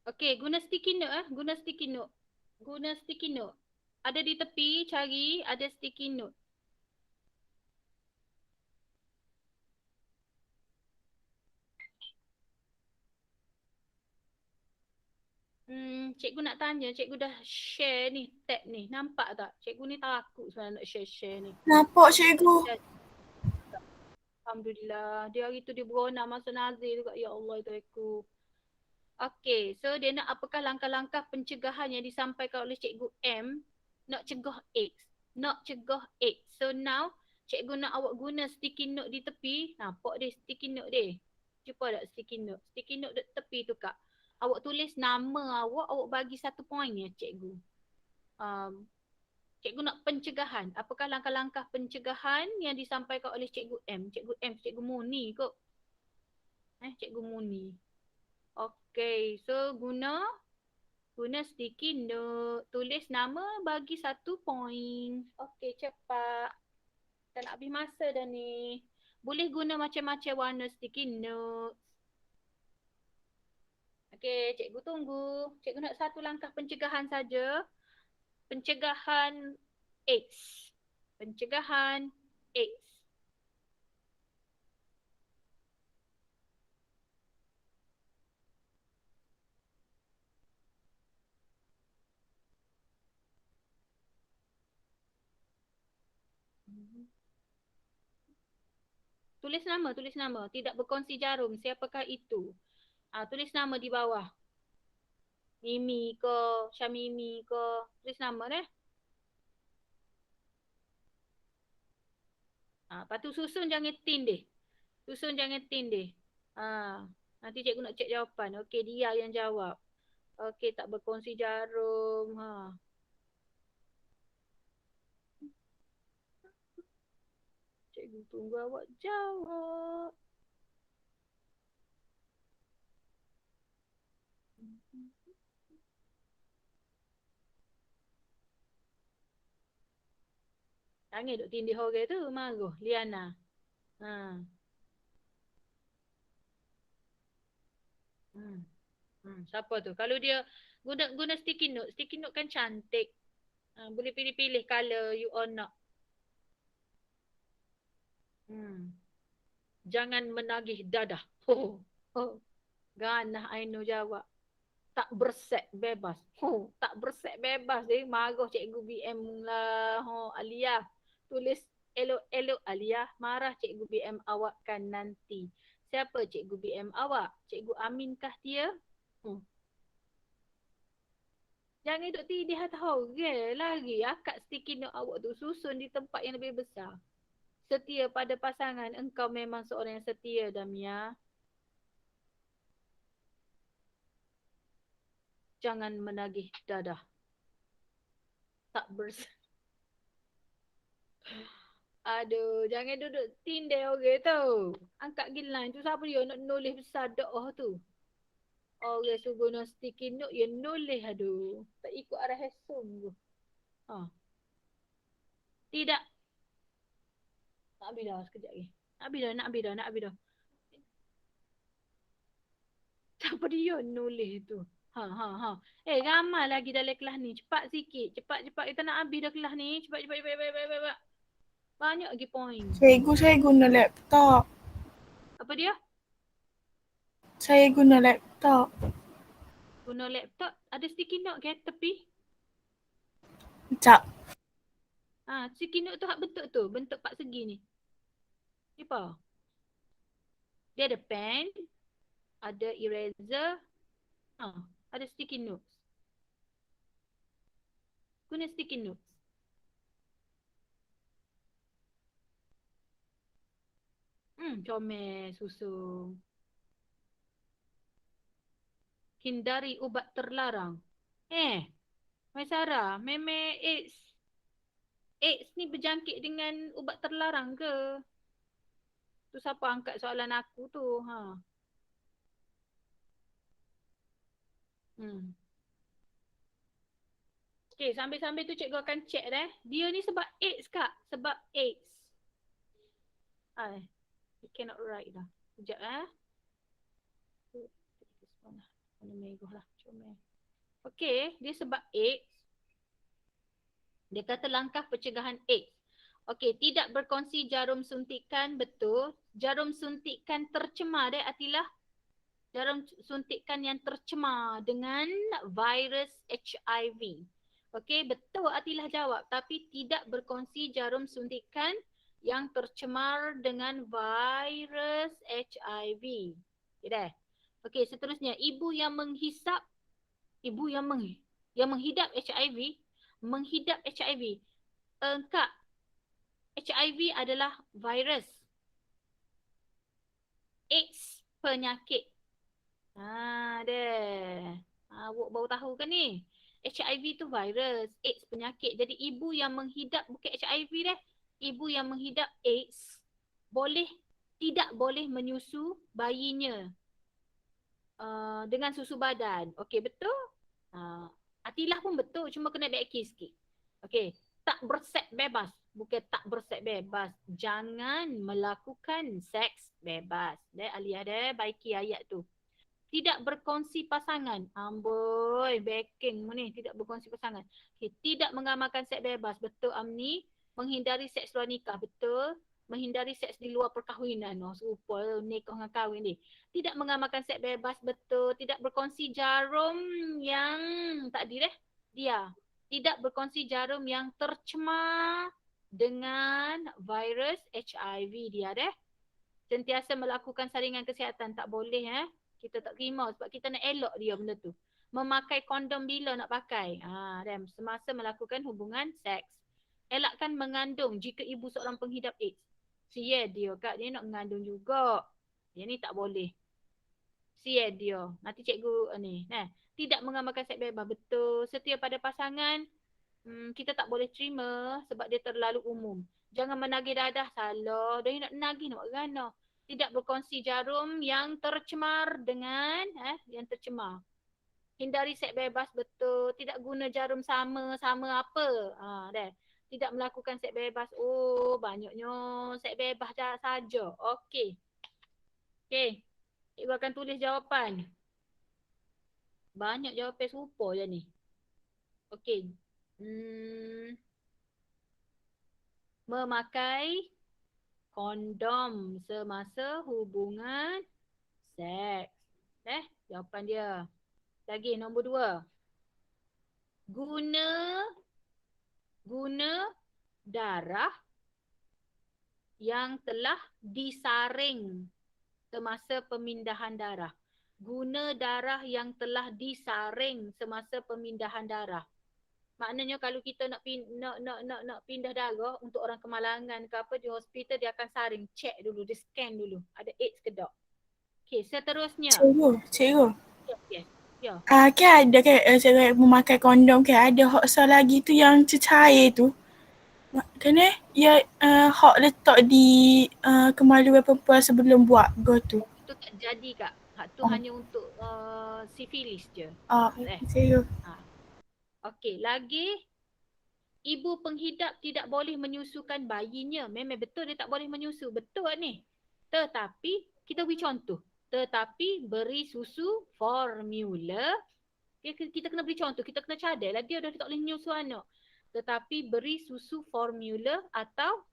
Okay, guna sticky note Guna sticky note. Guna sticky note. Ada di tepi, cari ada sticky note. Cikgu nak tanya, cikgu dah share ni, tab ni. Nampak tak? Cikgu ni takut sebenarnya nak share ni. Nampak cikgu. Alhamdulillah. Dia hari tu dia beronah masa nazir juga. Ya Allah itu aku. Okay, so dia nak apakah langkah-langkah pencegahan yang disampaikan oleh Cikgu M nak cegah AIDS. Nak cegah AIDS. So now, cikgu nak awak guna sticky note di tepi. Nampak dia sticky note dia. Jumpa tak sticky note? Sticky note di tepi tu kak. Awak tulis nama awak bagi 1 poin ya cikgu. Cikgu nak pencegahan. Apakah langkah-langkah pencegahan yang disampaikan oleh Cikgu M? Cikgu Muni kot. Cikgu Muni. Okay, so guna sticky note. Tulis nama bagi 1 poin. Okay, cepat. Kita nak habis masa dah ni. Boleh guna macam-macam warna sticky note. Okay, cikgu tunggu. Cikgu nak 1 langkah pencegahan saja. Pencegahan AIDS. Pencegahan AIDS. Tulis nama. Tidak berkongsi jarum. Siapakah itu? Tulis nama di bawah. Mimi ke, Syamimi ke, tulis nama deh. Lepas tu susun jangan tin deh. Susun jangan tin deh. Nanti cikgu nak cek jawapan. Okey, dia yang jawab. Okey, tak berkongsi jarum. Cikgu tunggu awak jawab. Jangan duk tindih orang tu, marah Liana. Siapa tu? Kalau dia guna sticky note kan cantik. Boleh pilih-pilih color you all nak. Jangan menagih dadah. Ganah Aino jawab. Tak bersek bebas. Tak bersek bebas. Marah cikgu BM lah. Aliyah. Tulis elok-elok Aliyah. Marah cikgu BM awak kan nanti. Siapa cikgu BM awak? Cikgu Amin kah dia? Jangan duduk tidih atas orang lagi. Akak sticky note awak tu susun di tempat yang lebih besar. Setia pada pasangan. Engkau memang seorang yang setia, Damia. Jangan menagih dadah. Tak Aduh, jangan duduk tindih orang tu. Angkat gilang tu siapa dia nak nulis besar doa tu. Orang suruh guna sticky note, ya nulis aduh. Tak ikut arah hesum tu. Tidak. Nak habis dah sekejap lagi. Nak habis dah. Siapa dia nulis tu? Ramai lagi dalam kelas ni. Cepat sikit. Cepat. Kita nak habis dah kelas ni. Cepat. Banyak lagi poin. Cikgu, saya guna laptop. Apa dia? Saya guna laptop. Guna laptop? Ada sticky note ke tepi? Tak. Sticky note tu hak bentuk tu. Bentuk pak segi ni. Ni apa? Dia ada pen. Ada eraser. Ada sticky notes. Guna sticky notes. Comel susu. Hindari ubat terlarang. Mai Sarah, meme AIDS. AIDS ni berjangkit dengan ubat terlarang ke? Tu siapa angkat soalan aku tu? Okay, sambil-sambil tu cikgu akan check Dia ni sebab AIDS kak? Sebab AIDS. You cannot write dah. Sekejap Warna merah lah. Comel. Okay, dia sebab AIDS. Dia kata langkah pencegahan AIDS. Okay, tidak berkongsi jarum suntikan, betul. Jarum suntikan tercemar Atilah. Jarum suntikan yang tercemar dengan virus HIV. Okay, betul Atilah jawab. Tapi tidak berkongsi jarum suntikan yang tercemar dengan virus HIV. Okay dah. Okay, seterusnya. Ibu yang menghidap HIV. Menghidap HIV. Kak, HIV adalah virus. AIDS penyakit. Awak baru tahu kan ni? HIV tu virus, AIDS penyakit. Jadi ibu yang menghidap bukan HIV Ibu yang menghidap AIDS tidak boleh menyusu bayinya dengan susu badan. Okey, betul? Atilah pun betul, cuma kena baiki sikit. Okey, tak berseks bebas. Bukan tak berseks bebas. Jangan melakukan seks bebas. Aliyah baiki ayat tu. Tidak berkongsi pasangan. Amboi, backing ni. Tidak berkongsi pasangan. Okay. Tidak mengamalkan seks bebas. Betul Amni. Menghindari seks luar nikah. Betul. Menghindari seks di luar perkahwinan. Serupa nikah dengan kahwin ni. Tidak mengamalkan seks bebas. Betul. Tidak berkongsi jarum yang tadi dia. Tidak berkongsi jarum yang tercemar dengan virus HIV dia Sentiasa melakukan saringan kesihatan. Tak boleh Kita tak terima sebab kita nak elok dia benda tu. Memakai kondom bila nak pakai? Dan semasa melakukan hubungan seks. Elakkan mengandung jika ibu seorang penghidap AIDS. Sia dia Kak, dia nak mengandung juga. Dia ni tak boleh. Sia dia. Nanti cikgu ni. Tidak mengamalkan seks bebas. Betul. Setia pada pasangan. Kita tak boleh terima sebab dia terlalu umum. Jangan menagih dadah. Salah. Dia nak menagih nak kerana. Tidak berkongsi jarum yang tercemar dengan yang tercemar. Hindari seks bebas. Betul. Tidak guna jarum sama apa. Tidak melakukan seks bebas. Oh, banyaknya seks bebas saja. Okey. Cikgu akan tulis jawapan. Banyak jawapan serupa je ni. Okey. Memakai kondom semasa hubungan seks. Jawapan dia. Lagi nombor 2. Guna darah yang telah disaring semasa pemindahan darah. Guna darah yang telah disaring semasa pemindahan darah. Maknanya kalau kita nak pindah darah untuk orang kemalangan ke apa di hospital, dia akan saring, check dulu, dia scan dulu. Ada AIDS ke tak. Okey, seterusnya. Cikgu. Yes. Ya. Kan ada kan cara memakai kondom kan, ada hak lagi tu yang cecair tu. Kena hak letak di kemaluan perempuan sebelum buat tu. Itu tak jadi Kak. Hak tu hanya untuk sifilis je. Cikgu. Okey, lagi ibu penghidap tidak boleh menyusukan bayinya. Memang betul dia tak boleh menyusu. Betul ni. Tetapi kita beri contoh. Tetapi beri susu formula. Kita kena beri contoh. Kita kena cadai lah dia dah tak boleh menyusu anak. Tetapi beri susu formula atau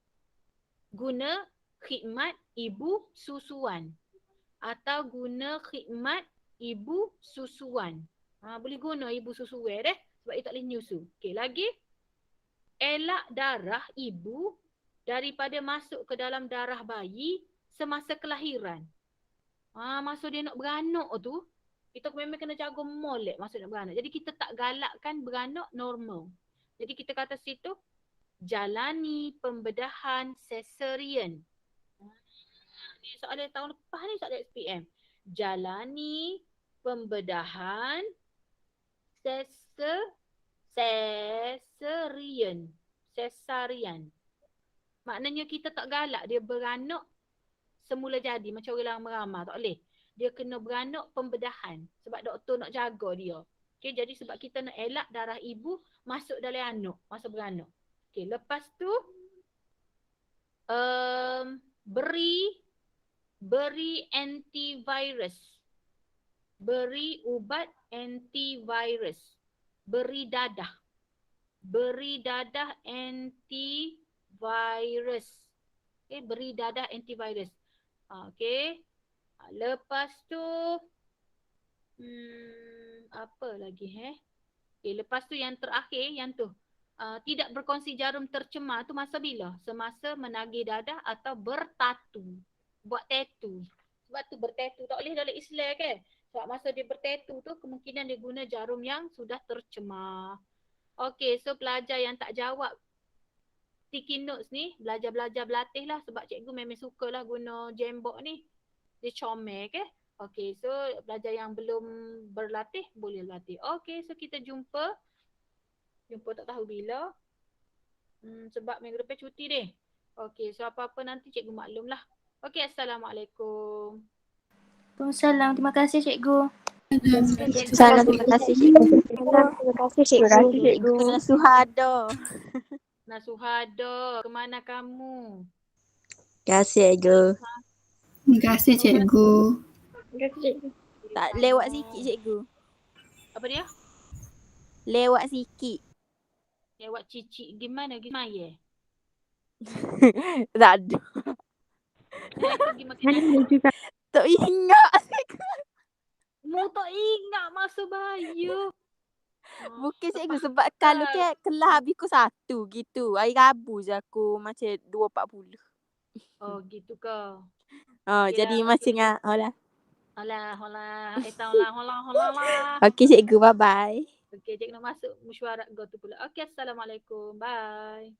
guna khidmat ibu susuan. Atau guna khidmat ibu susuan. Boleh guna ibu susuan sebab dia tak boleh menyusu. Okey, lagi. Elak darah ibu daripada masuk ke dalam darah bayi semasa kelahiran. Masa dia nak beranak tu, kita memang kena jaga molek masa nak beranak. Jadi kita tak galakkan beranak normal. Jadi kita kata situ, jalani pembedahan cesarean. Ni soalan tahun lepas ni, soalan SPM. Jalani pembedahan cesarean. Maknanya kita tak galak dia beranak semula jadi macam orang ramah. Tak boleh. Dia kena beranak pembedahan sebab doktor nak jaga dia. Okey, jadi sebab kita nak elak darah ibu masuk dalam anak masa beranak. Okey, lepas tu beri antivirus. Beri ubat antivirus. Beri dadah. Beri dadah antivirus. Okey, beri dadah antivirus. Okey. Lepas tu apa lagi Okey, lepas tu yang terakhir yang tu. Tidak berkongsi jarum tercemar tu masa bila? Semasa menagih dadah atau bertatu. Buat tatu. Sebab tu bertatu tak boleh dalam Islam kan? Sebab masa dia bertatu tu kemungkinan dia guna jarum yang sudah tercemar. Okey, so pelajar yang tak jawab sticky notes ni, belajar berlatih lah sebab cikgu memang suka lah guna jembok ni. Dia comel ke? Okey, so pelajar yang belum berlatih boleh latih. Okey, so kita jumpa tak tahu bila. Sebab minggu depan cuti deh. Okey, so apa-apa nanti cikgu maklum lah. Okey, Assalamualaikum. Waalaikumsalam. Terima kasih cikgu. Salam, terima kasih cikgu. Terima kasih cikgu. Nasuhada, kemana kamu? Terima kasih cikgu. Terima kasih cikgu. Tak lewat sikit cikgu. Apa dia? Lewat sikit. Lewat cicik gimana? Gimana? Tak ada. Pergi makan Tak ingat. Mu tak ingat masa bahaya. Bukan cikgu sebab kalau kan kelas habis pukul 1 gitu. Hari Rabu je aku macam 2.40. Oh gitu ke? Jadi macam lah. Alah, tahu lah. Okey cikgu, bye-bye. Okey, cikgu nak masuk mesyuarat go tu pula. Okey, assalamualaikum. Bye.